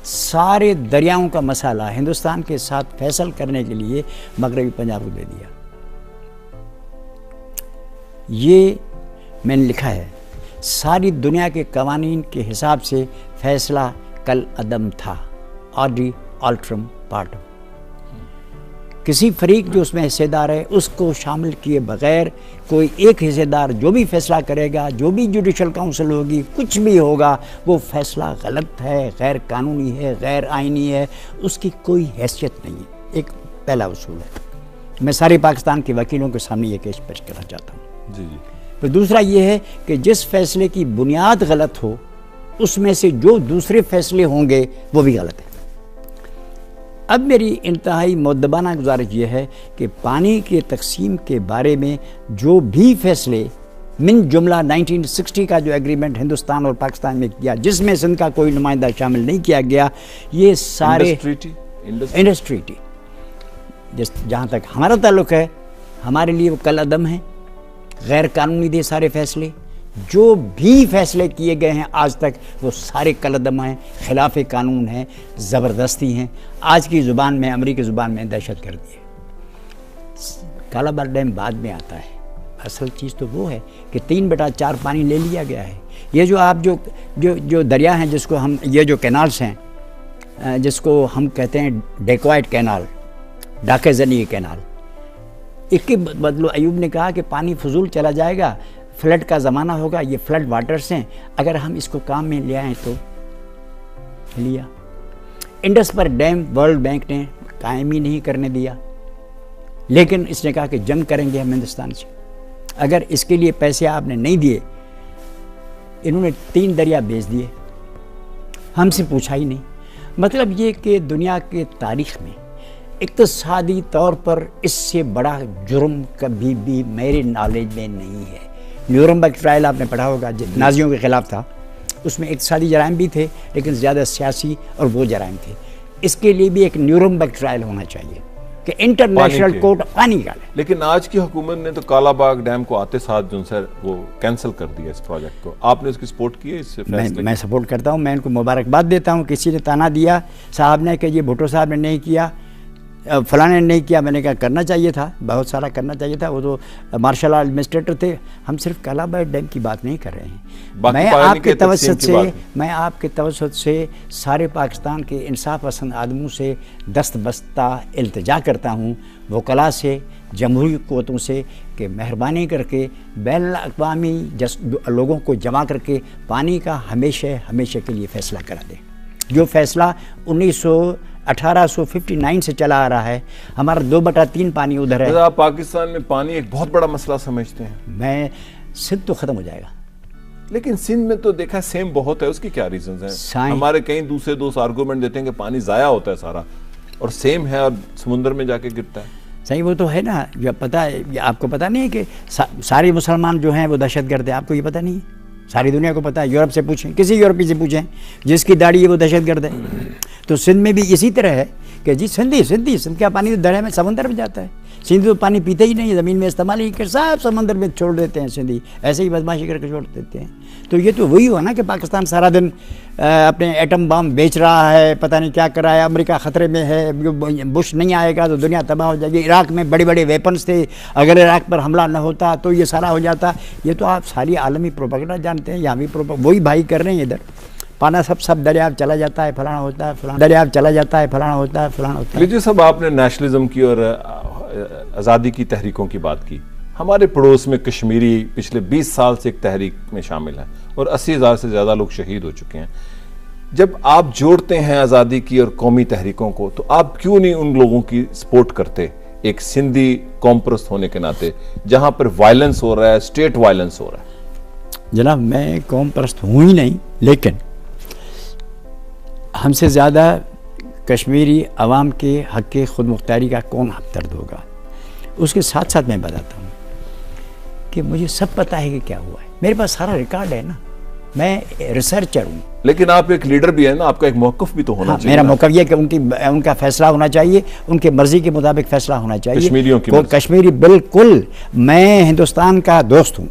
सारे दरियाओं का मसाला हिंदुस्तान के साथ फैसल करने के लिए मगरबी पंजाब को दे दिया। ये मैंने लिखा है, सारी दुनिया के कवानीन के हिसाब से फैसला कल अदम था, ऑडी ऑल्ट्रम पार्टम। किसी फरीक जो उसमें हिस्सेदार है उसको शामिल किए बगैर कोई एक हिस्सेदार जो भी फैसला करेगा, जो भी जुडिशल काउंसिल होगी, कुछ भी होगा, वो फैसला गलत है, गैर कानूनी है, गैर आइनी है, उसकी कोई हैसियत नहीं है। एक पहला उसूल है, मैं सारे पाकिस्तान के वकीलों के सामने ये केस पेश करना चाहता हूँ। जी। फिर दूसरा ये है कि जिस फैसले की बुनियाद गलत हो उसमें से जो दूसरे फैसले होंगे वो भी गलत है। अब मेरी इंतहाई मुद्दबाना गुजारिश ये है कि पानी के तकसीम के बारे में जो भी फैसले मिन जुमला 1960 का जो एग्रीमेंट हिंदुस्तान और पाकिस्तान में किया, जिसमें सिंध का कोई नुमाइंदा शामिल नहीं किया गया, ये सारे इंडस ट्रीटी जहाँ तक हमारा ताल्लुक़ है, हमारे लिए वो कल अदम है, गैर कानूनी थे सारे फैसले। जो भी फैसले किए गए हैं आज तक वो सारे कलदम हैं, खिलाफ कानून हैं, ज़बरदस्ती हैं। आज की ज़ुबान में, अमरीकी ज़ुबान में दहशत गर्दी है। कालाबाग डैम बाद में आता है, असल चीज़ तो वो है कि 3/4 पानी ले लिया गया है। ये जो आप जो दरिया हैं, जिसको हम, ये जो कैनाल्स हैं जिसको हम कहते हैं डेकोइट कैनाल, डाके ज़नी कैनाल, इसके बदलो अयूब ने कहा कि पानी फजूल चला जाएगा, फ्लड का ज़माना होगा, ये फ्लड वाटर्स हैं, अगर हम इसको काम में ले आएँ तो लिया। इंडस पर डैम वर्ल्ड बैंक ने कायम ही नहीं करने दिया, लेकिन इसने कहा कि जंग करेंगे हम हिंदुस्तान से अगर इसके लिए पैसे आपने नहीं दिए। इन्होंने 3 दरिया बेच दिए, हमसे पूछा ही नहीं। मतलब ये कि दुनिया के तारीख़ में इक़्तिसादी तौर पर इससे बड़ा जुर्म कभी भी मेरे नॉलेज में नहीं है। न्यूरम्बर्ग ट्रायल आपने पढ़ा होगा, नाजियों के ख़िलाफ़ था, उसमें इक़्तिसादी जराइम भी थे लेकिन ज़्यादा सियासी और वो जराइम थे। इसके लिए भी एक न्यूरम्बर्ग ट्रायल होना चाहिए कि इंटरनेशनल कोर्ट पानी का। लेकिन आज की हुकूमत ने तो कालाबाग डैम को आते साथ जो सर वो कैंसिल कर दिया इस प्रोजेक्ट को। आपने उसकी सपोर्ट की है? इससे मैं सपोर्ट करता हूँ, मैं इनको मुबारकबाद देता हूँ। किसी ने ताना दिया साहब ने कि ये भुट्टो साहब ने नहीं किया, फलाने ने नहीं किया, मैंने कहा करना चाहिए था, बहुत सारा करना चाहिए था। वो तो मार्शल आर्ट एडमिनिस्ट्रेटर थे। हम सिर्फ कालाबाग डैम की बात नहीं कर रहे हैं। मैं आपके तवज्जुह से सारे पाकिस्तान के इंसाफ पसंद आदमों से दस्तबस्ता इल्तिजा करता हूँ, वकला से, जमहूरी क़ुव्वतों से, कि मेहरबानी करके बैनुल-अक़वामी लोगों को जमा करके पानी का हमेशा के लिए फ़ैसला करा दें। जो फ़ैसला 1859 से चला आ रहा है, हमारा 2/3 पानी उधर है। आप पाकिस्तान में पानी एक बहुत बड़ा मसला समझते हैं? मैं सिंध तो ख़त्म हो जाएगा, लेकिन सिंध में तो देखा सेम बहुत है, उसकी क्या रीजंस हैं? हमारे कई दूसरे दोस्त आर्गूमेंट देते हैं कि पानी ज़ाया होता है सारा, और सेम है और समुद्र में जाके गिरता है। सही, वो तो है ना। जो पता है, आपको पता नहीं है कि सारे मुसलमान जो हैं वो दहशतगर्द है? आपको ये पता नहीं है? सारी दुनिया को पता है। यूरोप से पूछें, किसी यूरोपी से पूछें, जिसकी दाढ़ी है वो दहशतगर्द है। तो सिंध में भी इसी तरह है कि जी सिंध का पानी तो दरिया में, समंदर में जाता है। सिंध तो पानी पीते ही नहीं, ज़मीन में इस्तेमाल ही कर, सब समंदर में छोड़ देते हैं। सिंधी ऐसे ही बदमाशी करके छोड़ देते हैं। तो ये तो वही हुआ ना कि पाकिस्तान सारा दिन अपने एटम बम बेच रहा है, पता नहीं क्या कर रहा है, अमेरिका ख़तरे में है, बुश नहीं आएगा तो दुनिया तबाह हो जाएगी। इराक़ में बड़े बड़े वेपन्स थे, अगर इराक़ पर हमला न होता तो ये सारा हो जाता। ये तो आप सारी आलमी प्रोपेगेंडा जानते हैं, यहाँ भी वही भाई कर रहे हैं। इधर पाना सब दरियाब चला जाता है, फलाना होता है, फलाना दरियाब चला जाता है, फलाना होता है, फलाना होता है। लीजिए साहब, आपने नेशनलिज्म की और आज़ादी की तहरीकों की बात की। हमारे पड़ोस में कश्मीरी पिछले 20 साल से एक तहरीक में शामिल है और 80,000 से ज़्यादा लोग शहीद हो चुके हैं। जब आप जोड़ते हैं आज़ादी की और कौमी तहरीकों को, तो आप क्यों नहीं उन लोगों की सपोर्ट करते, एक सिंधी कौमप्रस्त होने के नाते, जहां पर वायलेंस हो रहा है, स्टेट वायलेंस हो रहा है? जनाब, मैं कौमप्रस्त हूँ ही नहीं, लेकिन हमसे ज़्यादा कश्मीरी अवाम के हक़ के खुद मुख्तारी का कौन हमदर्द होगा। उसके साथ साथ मैं बताता हूँ कि मुझे सब पता है कि क्या हुआ है, मेरे पास सारा रिकॉर्ड है ना, मैं रिसर्चर हूँ। लेकिन आप एक लीडर भी है ना, आपका एक मौक़िफ़ भी तो होना चाहिए। मेरा मौक़िफ़ यह कि उनका फैसला होना चाहिए, उनके मर्जी के मुताबिक फैसला होना चाहिए। कश्मीरियों की कश्मीरी बिल्कुल, मैं हिंदुस्तान का दोस्त हूँ,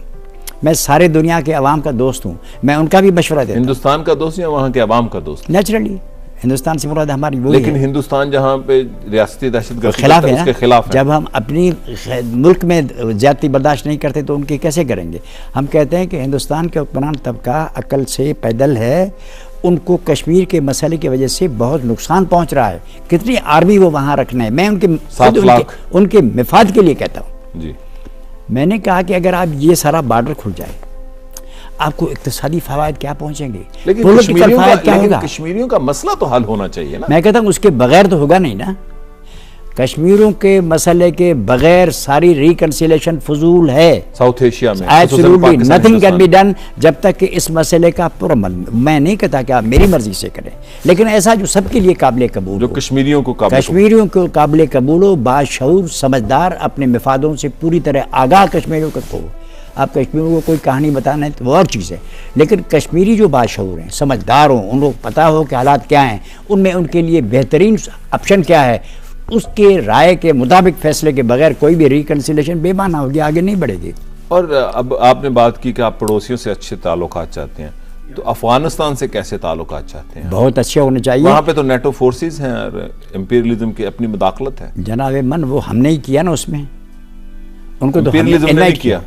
मैं सारे दुनिया के अवाम का दोस्त हूँ, मैं उनका भी मशवरा देता हूँ। हिंदुस्तान का दोस्त या वहाँ के अवाम का दोस्त? नेचुरली हिंदुस्तान से मुराद हमारी वही है। लेकिन हिंदुस्तान जहाँ पे रियासती दहशतगर्दी खिलाफ है, उसके खिलाफ है। जब हम अपनी मुल्क में ज्यादती बर्दाश्त नहीं करते तो उनकी कैसे करेंगे? हम कहते हैं कि हिंदुस्तान के हुक्मरान तबका अकल से पैदल है, उनको कश्मीर के मसले की वजह से बहुत नुकसान पहुंच रहा है। कितनी आर्मी वो वहाँ रखना है, मैं उनके मफाद के लिए कहता हूँ जी। मैंने कहा कि अगर आप ये सारा बॉर्डर खुल जाए, आपको इक्तिसादी फवायद क्या पहुंचेंगे, लेकिन कश्मीरियों का मसला तो हल होना चाहिए ना। मैं कहता हूँ उसके बगैर तो होगा नहीं ना। कश्मीरियों के मसले के बगैर सारी रिकंसिलेशन फजूल है। साउथ एशिया में absolutely nothing can be done जब तक कि इस मसले का पुरअमल। मैं नहीं कहता कि आप मेरी मर्जी से करें, लेकिन ऐसा जो सबके लिए काबिल कबूल, जो कश्मीरियों को काबिल कबूल हो, बाशऊर समझदार, अपने मफादों से पूरी तरह आगाह कश्मीरियों को। आप कश्मीरियों को कोई कहानी बताना है तो वो और चीज़ है, लेकिन कश्मीरी जो बाशऊर हैं, समझदार हों, उन लोग पता हो कि हालात क्या हैं, उनमें उनके लिए बेहतरीन ऑप्शन क्या है, उसके राय के मुताबिक फैसले के बगैर कोई भी रिकंसिलेशन बेमाना होगी, आगे नहीं बढ़ेगी। और अब आपने बात की कि आप पड़ोसियों से अच्छे ताल्लुकात चाहते हैं, तो अफगानिस्तान से कैसे ताल्लुकात चाहते हैं? बहुत अच्छे होने चाहिए। वहाँ पे तो नेटो फोर्सेस हैं और इंपीरियलिज्म की अपनी मुदाखलत है। जनाब मन, वो हमने ही किया ना, उसमें उनको तो इंपीरियलिज्म ने किया।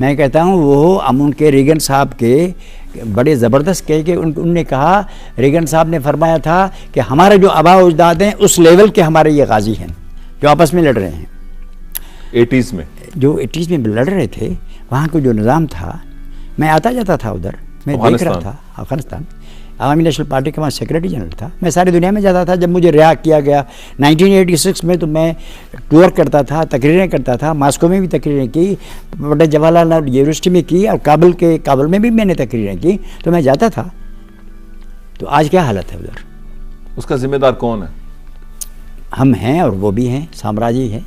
मैं कहता हूँ वो अमून के रीगन साहब के बड़े ज़बरदस्त कह के उनने कहा, रीगन साहब ने फरमाया था कि हमारे जो आबा उजदाद हैं उस लेवल के हमारे ये गाजी हैं जो आपस में लड़ रहे हैं। 80s में जो 80s में लड़ रहे थे, वहाँ को जो निज़ाम था, मैं आता जाता था उधर, मैं देख रहा था। अफगानिस्तान अवामी नेशनल पार्टी का वहाँ सेक्रेटरी जनरल था, मैं सारी दुनिया में जाता था। जब मुझे रिहा किया गया 1986 में, तो मैं टूर करता था, तकरीरें करता था, मास्को में भी तकरीरें की, पंडित जवाहरलाल यूनिवर्सिटी में की, और काबुल में भी मैंने तकरीरें की, तो मैं जाता था। तो आज क्या हालत है उधर? उसका जिम्मेदार कौन है? हम हैं और वो भी हैं, साम्राज्य है।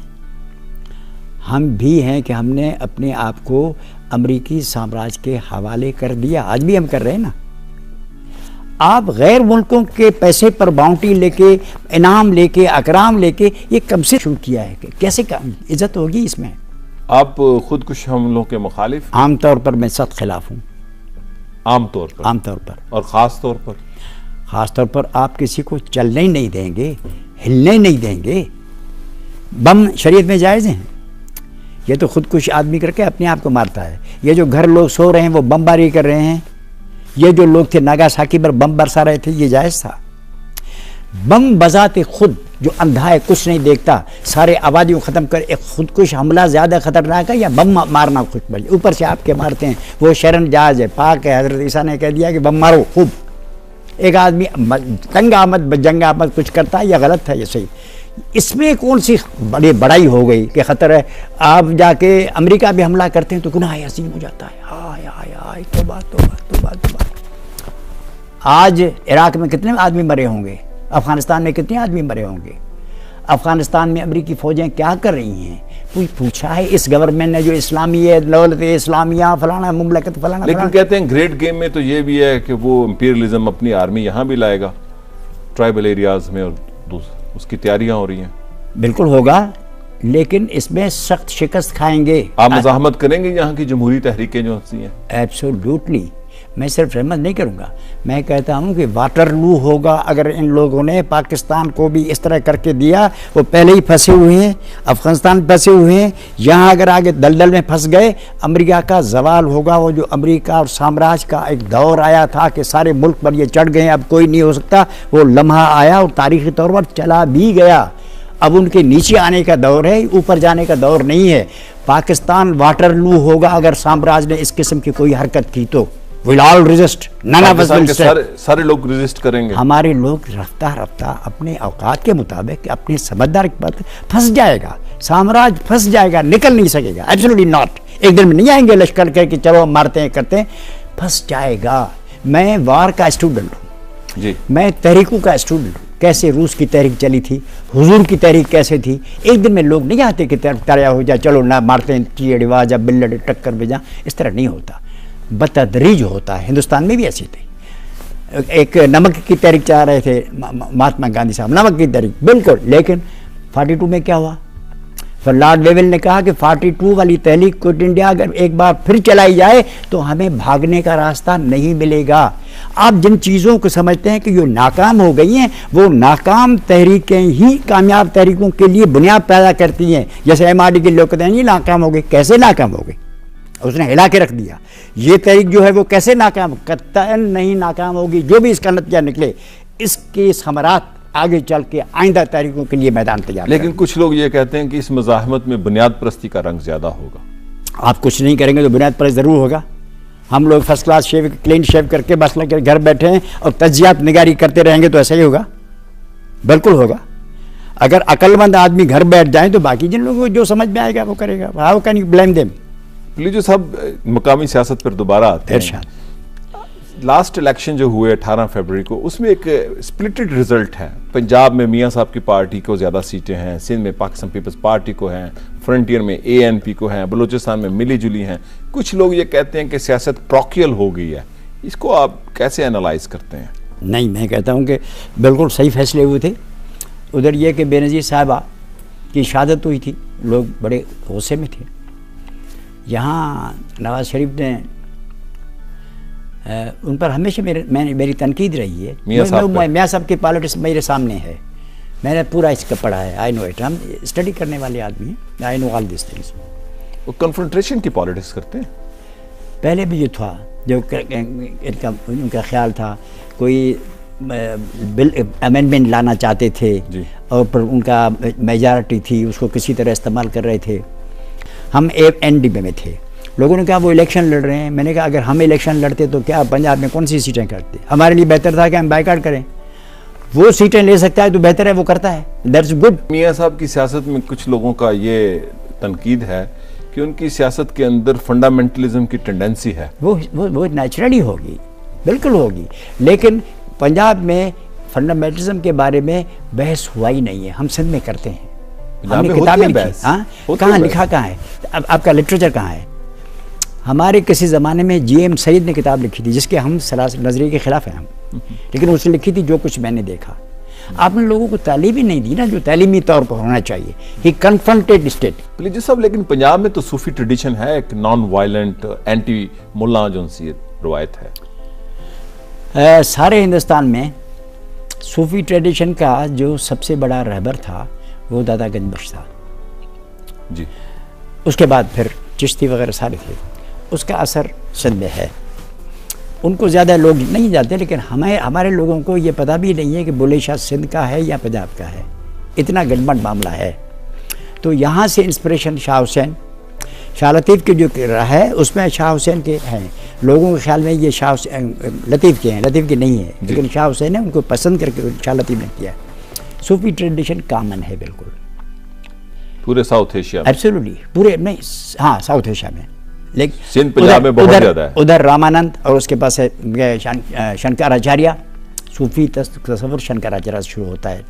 हम भी हैं कि हमने अपने आप को अमरीकी साम्राज्य के हवाले कर दिया, आज भी हम कर रहे हैं ना। आप गैर मुल्कों के पैसे पर बाउंटी लेके, इनाम लेके, अकराम लेके, ये कब से शुरू किया है? कैसे इज्जत होगी इसमें? आप खुदकुश हमलों के मुखालिफ? आमतौर पर मैं सख्त खिलाफ हूँ। आमतौर पर और ख़ास तौर पर आप किसी को चलने ही नहीं देंगे, हिलने नहीं देंगे। बम शरीयत में जायज़ हैं? ये तो खुदकुश आदमी करके अपने आप को मारता है। ये जो घर लोग सो रहे हैं वो बमबारी कर रहे हैं, ये जो लोग थे नागासाकी पर बम बरसा रहे थे, ये जायज़ था? बम बजाते खुद जो अंधा है, कुछ नहीं देखता, सारे आबादी को ख़त्म कर, एक खुदकुश हमला ज़्यादा ख़तरनाक है या बम मारना खुद पर? ऊपर से आपके मारते हैं, वो शरण जायज़ है, पाक है। हज़रत ईसा ने कह दिया कि बम मारो खूब। एक आदमी तंग आमद जंग आमद कुछ करता है, या गलत है, ये सही? इसमें कौन सी बड़ाई हो गई कि ख़तर है? आप जाके अमेरिका भी हमला करते हैं तो गुनाह अज़ीम हो जाता है। हाय हाय हाय, तौबा तौबा तौबा तौबा। आज इराक में कितने आदमी मरे होंगे, अफगानिस्तान में कितने आदमी मरे होंगे? अफगानिस्तान में अमेरिकी फ़ौजें क्या कर रही हैं? कोई पूछा है इस गवर्नमेंट ने? जो इस्लामी है, दौलत इस्लामिया, फलाना मुमलकत फलाना। लेकिन कहते हैं ग्रेट गेम में तो ये भी है कि वो इंपीरियलिज्म अपनी आर्मी यहाँ भी लाएगा, ट्राइबल एरियाज में, और उसकी तैयारियां हो रही हैं। बिल्कुल होगा, लेकिन इसमें सख्त शिकस्त खाएंगे। आप मज़ाहमत करेंगे यहाँ की जमहूरी तहरीकें जो हैं? एब्सोल्युटली। मैं सिर्फ रहमत नहीं करूँगा, मैं कहता हूँ कि वाटरलू होगा अगर इन लोगों ने पाकिस्तान को भी इस तरह करके दिया। वो पहले ही फंसे हुए हैं, अफगानिस्तान फंसे हुए हैं, यहाँ अगर आगे दलदल में फंस गए, अमेरिका का जवाल होगा। वो जो अमेरिका और साम्राज्य का एक दौर आया था कि सारे मुल्क पर ये चढ़ गए, अब कोई नहीं हो सकता, वो लम्हा आया और तारीख़ी तौर पर चला भी गया। अब उनके नीचे आने का दौर है, ऊपर जाने का दौर नहीं है। पाकिस्तान वाटरलू होगा अगर साम्राज्य ने इस किस्म की कोई हरकत की तो। Will all resist, none of us will stay. सारे लोग रेजिस्ट करेंगे। हमारे लोग रफ्ता रफ्ता अपने औकात के मुताबिक अपने समझदार के बाद फंस जाएगा, साम्राज्य फंस जाएगा, निकल नहीं सकेगा। Absolutely not. एक दिन में नहीं आएंगे लश्कर करके चलो मारते हैं करते हैं, फंस जाएगा। मैं वार का स्टूडेंट हूँ जी, मैं तहरीकों का स्टूडेंट हूँ। कैसे रूस की तहरीक चली थी, हुजूर की तहरीक कैसे थी। एक दिन में लोग नहीं आते कि तरह हो जाए चलो ना मारते हैं चिड़वा जा बिल्लड़ टक्कर भेजा, इस तरह नहीं होता, बतदरीज होता है। हिंदुस्तान में भी ऐसी थी। एक नमक की तहरीक चाह रहे थे महात्मा गांधी साहब, नमक की तहरीक बिल्कुल, लेकिन 42 में क्या हुआ, फिर लॉर्ड वेवेल ने कहा कि 42 वाली तहरीक क्विट इंडिया अगर एक बार फिर चलाई जाए तो हमें भागने का रास्ता नहीं मिलेगा। आप जिन चीज़ों को समझते हैं कि जो नाकाम हो गई हैं, वो नाकाम तहरीकें ही कामयाब तहरीकों के लिए बुनियाद पैदा करती हैं। जैसे MRD के लोग कहते हैं ये नाकाम हो गई, कैसे नाकाम हो गई, उसने हिला के रख दिया। ये तहरीक जो है वो कैसे नाकाम, कतई नहीं नाकाम होगी। जो भी इसका नतीजा निकले, इसके समरात आगे चल के आइंदा तहरीकों के लिए मैदान तैयार। लेकिन कुछ लोग ये कहते हैं कि इस मज़ाहमत में बुनियाद परस्ती का रंग ज्यादा होगा। आप कुछ नहीं करेंगे तो बुनियाद परस्त जरूर होगा। हम लोग फर्स्ट क्लास शेव क्लीन शेव करके बस लगे घर बैठे हैं और तज्जियात निगारी करते रहेंगे तो ऐसा ही होगा, बिल्कुल होगा। अगर अक्लमंद आदमी घर बैठ जाए तो बाकी जिन लोगों को जो समझ में आएगा वो करेगा। How can you blame them. Please साहब, मकामी सियासत पर दोबारा आते हैं। लास्ट इलेक्शन जो हुए 18 फरवरी को, उसमें एक स्प्लिटेड रिजल्ट है। पंजाब में मियां साहब की पार्टी को ज़्यादा सीटें हैं, सिंध में पाकिस्तान पीपल्स पार्टी को हैं, फ्रंटियर में ANP को हैं, बलूचिस्तान में मिली जुली हैं। कुछ लोग ये कहते हैं कि सियासत प्रोकियल हो गई है। इसको आप कैसे एनालाइज करते हैं? नहीं, मैं कहता हूँ कि बिल्कुल सही फैसले हुए थे। उधर ये कि बेनज़ीर साहिबा की शहादत हुई थी, लोग बड़े गुस्से में थे। यहाँ नवाज शरीफ ने उन पर हमेशा मेरी तनकीद रही है। मियाँ साहब की पॉलिटिक्स मेरे सामने है, मैंने पूरा इसका पढ़ा है। आई नो इट, हम स्टडी करने वाले आदमी हैं। I know all this things. वो कन्फ्रंटेशन की पॉलिटिक्स करते हैं। पहले भी जो था, जो उनका ख्याल था, कोई बिल अमेंडमेंट लाना चाहते थे और पर उनका मेजॉरिटी थी, उसको किसी तरह इस्तेमाल कर रहे थे। हम NDP में थे, लोगों ने कहा वो इलेक्शन लड़ रहे हैं। मैंने कहा अगर हम इलेक्शन लड़ते तो क्या पंजाब में कौन सी सीटें करते, हमारे लिए बेहतर था कि हम बाइकाट करें। वो सीटें ले सकता है तो बेहतर है, वो करता है, दैट्स गुड। मियां साहब की सियासत में कुछ लोगों का ये तनकीद है कि उनकी सियासत के अंदर फंडामेंटलिज्म की टेंडेंसी है। वो नेचुरली होगी, बिल्कुल होगी, लेकिन पंजाब में फंडामेंटलिज्म के बारे में बहस हुआ ही नहीं है। हम सिंध में करते हैं, हमने किताबें लिखी। हाँ, कहाँ लिखा, कहाँ है आपका लिटरेचर, कहाँ है? हमारे किसी ज़माने में GM सईद ने किताब लिखी थी जिसके हम नज़रिए के खिलाफ हैं हम, लेकिन उसने लिखी थी जो कुछ मैंने देखा। आपने लोगों को तालीम ही नहीं दी ना जो तालीमी तौर पर होना चाहिए। ही कन्फ्रंटेड स्टेट। प्लीज साहब, लेकिन पंजाब में तो सूफी ट्रेडिशन है, एक नॉन वायलेंट एंटी मुल्ला जो सी रवायत है। सारे हिंदुस्तान में सूफी ट्रेडिशन का जो सबसे बड़ा रहबर था वो दादा गंज बख्श था जी। उसके बाद फिर चिश्ती वगैरह सारे थे। उसका असर सिंध में है। उनको ज़्यादा लोग नहीं जानते, लेकिन हमारे लोगों को ये पता भी नहीं है कि बुले शाह सिंध का है या पंजाब का है। इतना गड़बड़ मामला है। तो यहाँ से इंस्पिरेशन शाह हुसैन, शाह लतीफ़ के जो रहा है उसमें शाह हुसैन के हैं। लोगों के ख्याल में ये शाह लतीफ़ के हैं, लतीफ़ के नहीं है, लेकिन शाह हुसैन ने उनको पसंद करके शाह लतीफ़ ने किया। सूफी ट्रेडिशन कॉमन है बिल्कुल पूरे साउथ एशिया में। एब्सोल्युटली पूरे नहीं, हाँ साउथ एशिया में, लेकिन सिंध पंजाब में बहुत ज़्यादा है। उधर रामानंद और उसके पास है शंकराचार्य। सूफी तसव्वुर शंकराचार्य से शुरू होता है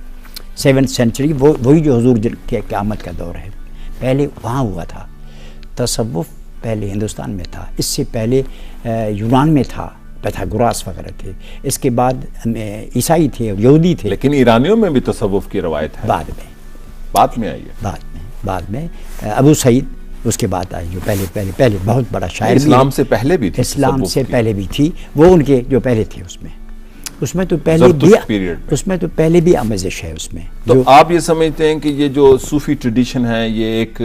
7th सेंचुरी। वही जो हुजूर के क़यामत का दौर है, पहले वहाँ हुआ था। तसव्वुफ़ पहले हिंदुस्तान में था, इससे पहले यूनान में था, पैथागोरस वगैरह थे। इसके बाद ईसाई थे, यहूदी थे। लेकिन ईरानियों में भी तसव्वुफ़ की रवायत है। बाद में आई है। बाद में अबू सईद उसके बाद आई, जो पहले बहुत बड़ा शायर। इस्लाम से पहले भी थी, इस्लाम से पहले भी थी। वो उनके जो पहले थे उसमें तो पहले भी आमेज़िश है उसमें। तो आप ये समझते हैं कि ये जो सूफी ट्रेडिशन है ये एक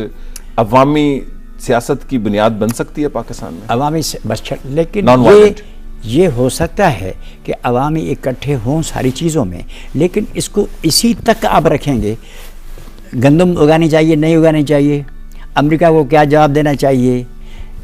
अवामी सियासत की बुनियाद बन सकती है पाकिस्तान में? अवामी लेकिन ये हो सकता है कि अवामी इकट्ठे हों सारी चीज़ों में, लेकिन इसको इसी तक आप रखेंगे। गंदम उगानी चाहिए, नहीं उगानी चाहिए, अमेरिका को क्या जवाब देना चाहिए,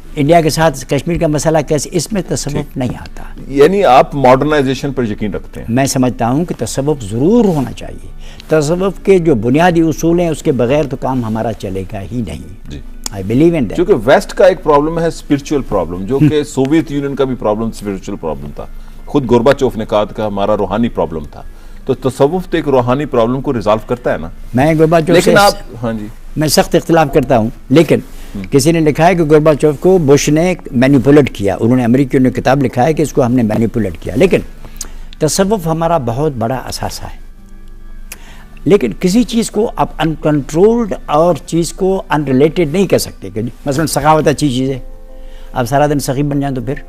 इंडिया के साथ कश्मीर का मसला कैसे, इसमें तसव्वुफ नहीं आता। यानी आप मॉडर्नाइजेशन पर यकीन रखते हैं? मैं समझता हूँ कि तसव्वुफ ज़रूर होना चाहिए। तसव्वुफ के जो बुनियादी उसूल हैं उसके बगैर तो काम हमारा चलेगा ही नहीं जी। I believe in that. क्योंकि वेस्ट का एक प्रॉब्लम है स्पिरिचुअल प्रॉब्लम, जो कि सोवियत यूनियन का भी प्रॉब्लम स्पिरिचुअल प्रॉब्लम था। खुद गोरबाचोफ ने कहा था हमारा रूहानी प्रॉब्लम था। तो तसव्वुफ तो एक रूहानी प्रॉब्लम को रिजॉल्व करता है ना। मैं गोरबाचोफ लेकिन आप, हाँ जी, मैं सख्त इख्तिलाफ करता हूँ, लेकिन किसी ने लिखा है कि गोरबाचोफ को बुश ने मैनिपुलेट किया। उन्होंने, अमेरिकियों ने किताब लिखा है कि इसको हमने मैनिपुलेट किया। लेकिन तसव्वुफ हमारा बहुत बड़ा असासा है। लेकिन किसी चीज़ को आप अनकंट्रोल्ड और चीज़ को अनरिलेटेड नहीं कर सकते। कि मसलन सखावत अच्छी चीज़ है, आप सारा दिन सखी बन जाए तो फिर,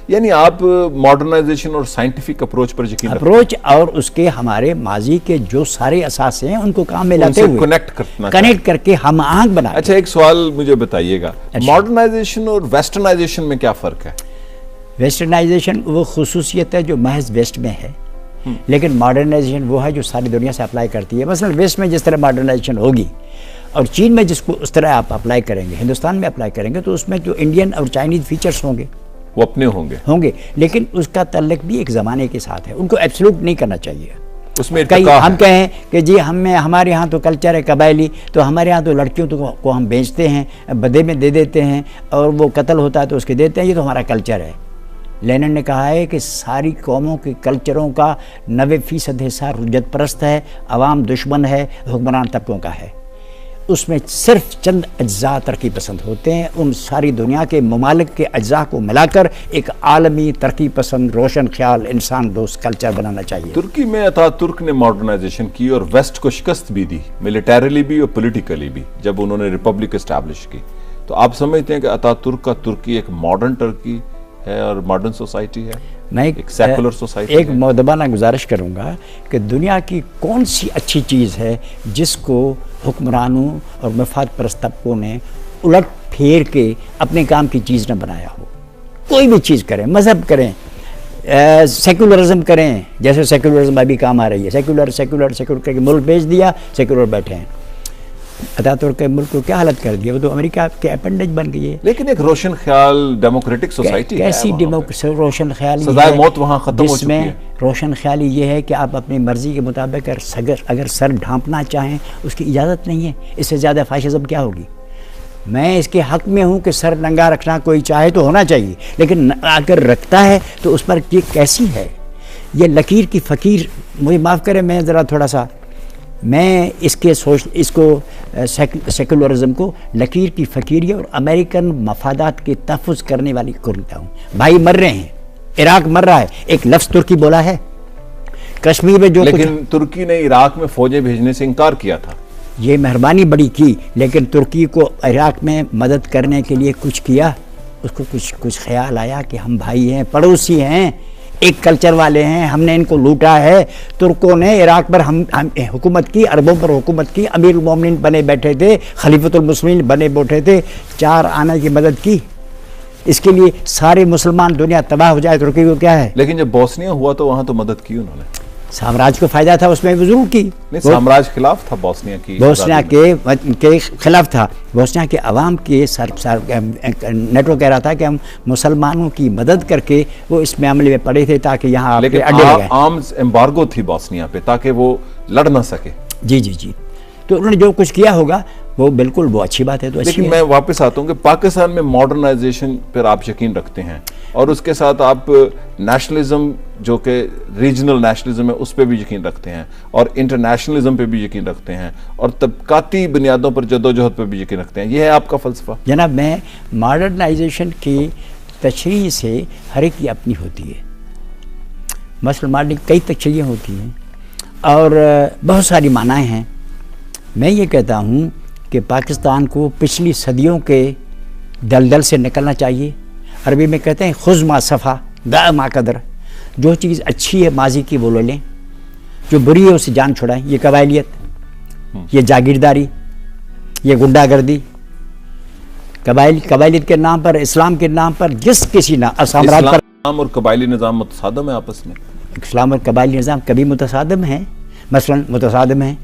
यानी आप मॉडर्नाइजेशन और साइंटिफिक अप्रोच पर यकीन रखते हैं? अप्रोच और उसके हमारे माजी के जो सारे असास हैं उनको काम में लाते हुए कनेक्ट करके हम आंख बना। अच्छा, एक सवाल मुझे बताइएगा, मॉडर्नाइजेशन और वेस्टर्नाइजेशन में क्या फर्क है? वेस्टर्नाइजेशन वो खुसूसियत है जो महज वेस्ट में है, लेकिन मॉडर्नाइजेशन वो है जो सारी दुनिया से अप्लाई करती है। मसलन वेस्ट में जिस तरह मॉडर्नाइजेशन होगी और चीन में जिसको उस तरह आप अप्लाई करेंगे, हिंदुस्तान में अप्लाई करेंगे, तो उसमें जो इंडियन और चाइनीज फीचर्स होंगे वो अपने होंगे, लेकिन उसका ताल्लुक भी एक ज़माने के साथ है। उनको एब्सोल्यूट नहीं करना चाहिए। उसमें कई हम कहें कि जी हमारे यहाँ तो कल्चर है कबायली, तो हमारे यहाँ तो लड़कियों को हम बेचते हैं, बदे में दे देते हैं, और वो कत्ल होता है तो उसके देते हैं, ये तो हमारा कल्चर है। लेनिन ने कहा है कि सारी कौमों के कल्चरों का 90% हिस्सा रुजत परस्त है, अवाम दुश्मन है, हुक्मरान तबकों का है। उसमें सिर्फ चंद अज्जा तरक्की पसंद होते हैं। उन सारी दुनिया के ममालिक के अज्जा को मिलाकर एक आलमी तरक्की पसंद, रोशन ख्याल, इंसान दोस्त कल्चर बनाना चाहिए। तुर्की में अतातुर्क ने मॉडर्नाइजेशन की और वेस्ट को शिकस्त भी दी, मिलिटरीली भी और पॉलिटिकली भी, जब उन्होंने रिपब्लिक एस्टैब्लिश की। तो आप समझते हैं कि अतातुर्क का तुर्की एक मॉडर्न तुर्की है और मॉडर्न सोसाइटी है? मैं एक सेकुलर सोसाइटी एक मौदबाना गुजारिश करूंगा कि दुनिया की कौन सी अच्छी चीज़ है जिसको हुक्मरानों और मफाद परस्त तबकों ने उलट फेर के अपने काम की चीज़ न बनाया हो। कोई भी चीज़ करें, मज़हब करें, सेकुलरिज्म करें, जैसे सेकुलरिज्म अभी काम आ रही है, सेकुलर करके मुल्क बेच दिया, सेकुलर बैठे हैं। अतातुर्क के मुल्क को क्या हालत कर दिया, वो तो अमेरिका के अपेंडेज बन गई है। लेकिन एक रोशन ख्याल डेमोक्रेटिक सोसाइटी कैसी रोशन ख्याल, सजाए मौत वहाँ खत्म हो चुकी है। रोशन ख्याली ये है कि आप अपनी मर्जी के मुताबिक अगर सर ढांपना चाहें उसकी इजाज़त नहीं है। इससे ज़्यादा फाशिज़म क्या होगी? मैं इसके हक में हूँ कि सर नंगा रखना कोई चाहे तो होना चाहिए, लेकिन अगर रखता है तो उस पर ये कैसी है, ये लकीर की फ़कीर, मुझे माफ़ करें, मैं ज़रा थोड़ा सा मैं इसको सेकुलरिज्म को लकीर की फ़कीरी और अमेरिकन मफादात के तहफ़्फ़ुज़ करने वाली करता हूँ। भाई मर रहे हैं, इराक मर रहा है, एक लफ्ज़ तुर्की बोला है कश्मीर में जो, लेकिन तुर्की ने इराक में फ़ौजें भेजने से इनकार किया था। ये मेहरबानी बड़ी की, लेकिन तुर्की को इराक में मदद करने के लिए कुछ किया, उसको कुछ ख्याल आया कि हम भाई हैं, पड़ोसी हैं, एक कल्चर वाले हैं, हमने इनको लूटा है। तुर्कों ने इराक पर हम हुकूमत की, अरबों पर हुकूमत की, अमीर उल मोमिनीन बने बैठे थे, खलीफतुल मुस्लिमीन बने बैठे थे, 4 आना की मदद की। इसके लिए सारे मुसलमान दुनिया तबाह हो जाए, तुर्की को क्या है? लेकिन जब बोस्निया हुआ तो वहां तो मदद की उन्होंने, साम्राज्य को फायदा था उसमें भी जरूर की। नहीं, साम्राज्य खिलाफ था बोस्निया की, बोस्निया के खिलाफ था। बोस्निया के अवाम के नेटो कह रहा था कि हम मुसलमानों की मदद करके वो इस मामले में पड़े थे ताकि यहाँ आर्म्स एम्बार्गो थी बोस्निया पे ताकि वो लड़ ना सके। जी। तो उन्होंने जो कुछ किया होगा वो बिल्कुल वो अच्छी बात है। तो लेकिन मैं वापस आता हूँ कि पाकिस्तान में मॉडर्नाइजेशन पर आप यकीन रखते हैं और उसके साथ आप नेशनलिज्म, जो कि रीजनल नेशनलिज्म है, उस पर भी यकीन रखते हैं और इंटरनेशनलिज्म पे भी यकीन रखते हैं और तबकाती बुनियादों पर जद्दोजहद पर भी यकीन रखते हैं। यह है आपका फ़लसफ़ा? जनाब, मैं मॉडर्नाइजेशन की तशरीह से हर एक की अपनी होती है। मसलन मॉडर्न कई तशरीहें होती हैं और बहुत सारी मानाएँ हैं। मैं ये कहता हूँ कि पाकिस्तान को पिछली सदियों के दलदल से निकलना चाहिए। अरबी में कहते हैं खुज़ मा सफ़ा दा मा कदर, जो चीज़ अच्छी है माजी की वो ले लें, जो बुरी है उससे जान छुड़ाएं। ये कबायलियत, ये जागीरदारी, ये गुंडागर्दी, कबायलियत के नाम पर, इस्लाम के नाम पर, जिस किसी साम्राज्य पर, इस्लाम और कबायली निज़ाम मुतसादम है आपस में। इस्लाम और कबायली निज़ाम कभी मुतसादम है, मसलन मुतसादम है।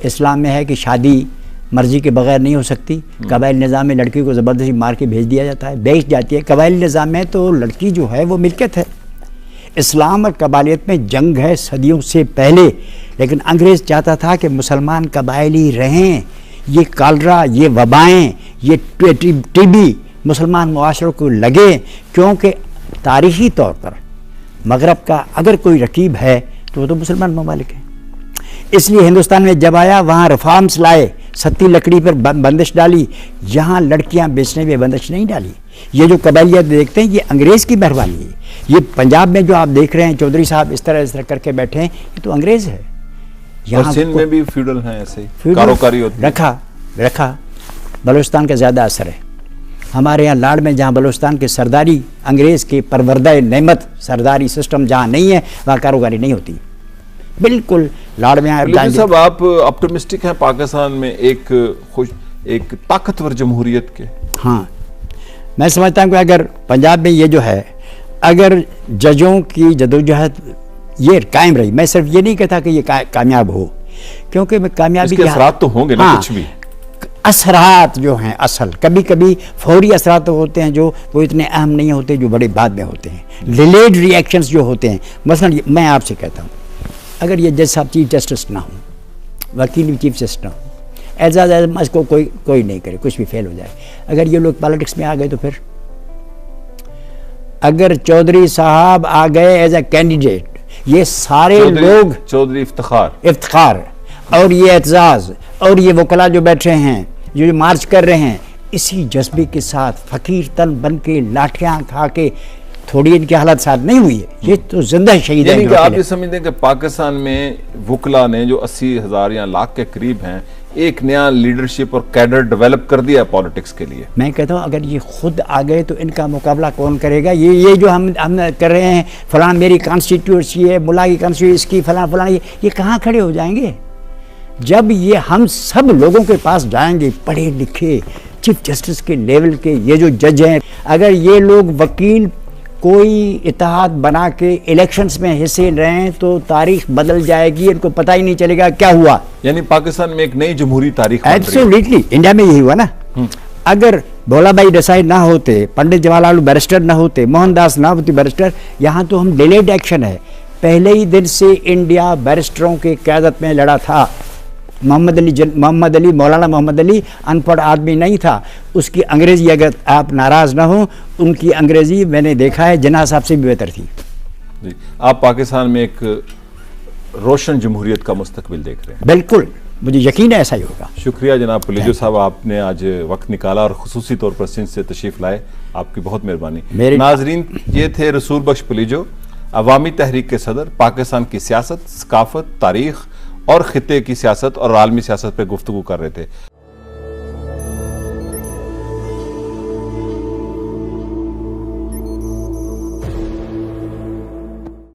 इस्लाम में है कि शादी मर्जी के बगैर नहीं हो सकती। कबाइल निज़ाम में लड़की को ज़बरदस्ती मार के भेज दिया जाता है, बेच जाती है। कबाइल निज़ाम में तो लड़की जो है वो मिल्कियत है। इस्लाम और कबालियत में जंग है सदियों से पहले, लेकिन अंग्रेज़ चाहता था कि मुसलमान कबाइली रहें। ये कालरा, ये वबाएँ, ये टीबी मुसलमान मुआशरों को लगे, क्योंकि तारीख़ी तौर पर मगरब का अगर कोई रकीब है तो वो तो मुसलमान ममालिक है। इसलिए हिंदुस्तान में जब आया वहाँ रिफॉर्म्स लाए, सत्ती लकड़ी पर बंदिश डाली, यहाँ लड़कियाँ बेचने पे बंदिश नहीं डाली। ये जो कबाइलियत देखते हैं ये अंग्रेज़ की मेहरबानी है। ये पंजाब में जो आप देख रहे हैं चौधरी साहब इस तरह करके बैठे हैं, ये तो अंग्रेज़ है। यहाँ सिंध में भी फ्यूडल हैं, ऐसे ही कारोकारी होती है। रखा बलूचिस्तान का ज़्यादा असर है। हमारे यहाँ लाड़ में जहाँ बलूचिस्तान के सरदारी अंग्रेज़ के परवरदा नेमत सरदारी सिस्टम जहाँ नहीं है, वहाँ कारोबारी नहीं होती। बिल्कुल लाड़ में लेकिन सब आप ऑप्टिमिस्टिक हैं पाकिस्तान में एक ताकतवर जमहूरियत के? हाँ, मैं समझता हूँ कि अगर पंजाब में ये जो है, अगर जजों की जदोजहद ये कायम रही, मैं सिर्फ ये नहीं कहता कि ये कामयाब हो, क्योंकि मैं कामयाबी के असरात तो होंगे ना। कुछ भी असरात जो हैं असल, कभी कभी फौरी असरात तो होते हैं जो वो इतने अहम नहीं होते, जो बड़े बाद में होते हैं। डिलेड रिएक्शंस जो होते हैं, मसलन मैं आपसे कहता हूँ, अगर ये जज साहब चीफ जस्टिस ना हो, वकील भी चीफ जस्टिस ना हो, एजाज इसको कोई नहीं करे, कुछ भी फेल हो जाए। अगर ये लोग पॉलिटिक्स में आ गए तो फिर, अगर चौधरी साहब आ गए एज ए कैंडिडेट, ये सारे लोग चौधरी इफ्तिखार और ये एतजाज और ये वकला जो बैठे हैं, जो मार्च कर रहे हैं, इसी जज्बे के साथ फकीर तन बन के लाठियाँ खा के, थोड़ी इनकी हालत साथ नहीं हुई है, ये तो जिंदा शहीद है। आप ये समझते हैं कि पाकिस्तान में वकला ने जो 80,000 या लाख के करीब हैं, एक नया लीडरशिप और कैडर डेवलप कर दिया पॉलिटिक्स के लिए? मैं कहता हूँ अगर ये खुद आ गए तो इनका मुकाबला कौन करेगा? ये जो हम कर रहे हैं, फलां मेरी कॉन्स्टिट्यूंसी है, मुला की कॉन्स्टिट्यूंसी की, फलां ये कहाँ खड़े हो जाएंगे? जब ये हम सब लोगों के पास जाएंगे, पढ़े लिखे चीफ जस्टिस के लेवल के ये जो जज हैं, अगर ये लोग वकील कोई इत्तेहाद बना के इलेक्शंस में हिस्से लें तो तारीख बदल जाएगी, इनको पता ही नहीं चलेगा क्या हुआ। यानी पाकिस्तान में एक नई जमहूरी तारीख? एब्सोल्युटली। इंडिया में यही हुआ ना। अगर भोला भाई देसाई ना होते, पंडित जवाहरलाल बैरिस्टर ना होते, मोहनदास ना होती बैरिस्टर, यहाँ तो हम डिलेड एक्शन है। पहले ही दिन से इंडिया बैरिस्टरों के क़यादत में लड़ा था। मोहम्मद अली मौलाना मोहम्मद अली अनपढ़ आदमी नहीं था, उसकी अंग्रेज़ी, अगर आप नाराज़ ना हो, उनकी अंग्रेज़ी मैंने देखा है जिन्ना साहब से भी बेहतर थी। जी, आप पाकिस्तान में एक रोशन जमहूरियत का मुस्तकबिल देख रहे हैं? बिल्कुल, मुझे यकीन है ऐसा ही होगा। शुक्रिया जनाब पुलिजो साहब, आपने आज वक्त निकाला और खुसूसी तौर पर सिंध से तशरीफ़ लाए, आपकी बहुत मेहरबानी। नाजरीन, ये थे रसूल बख्श पुलिजो, अवामी तहरीक के सदर, पाकिस्तान की सियासत, सकाफत, तारीख़ और ख़ित्ते की सियासत और आलमी सियासत पर गुफ्तगू कर रहे थे।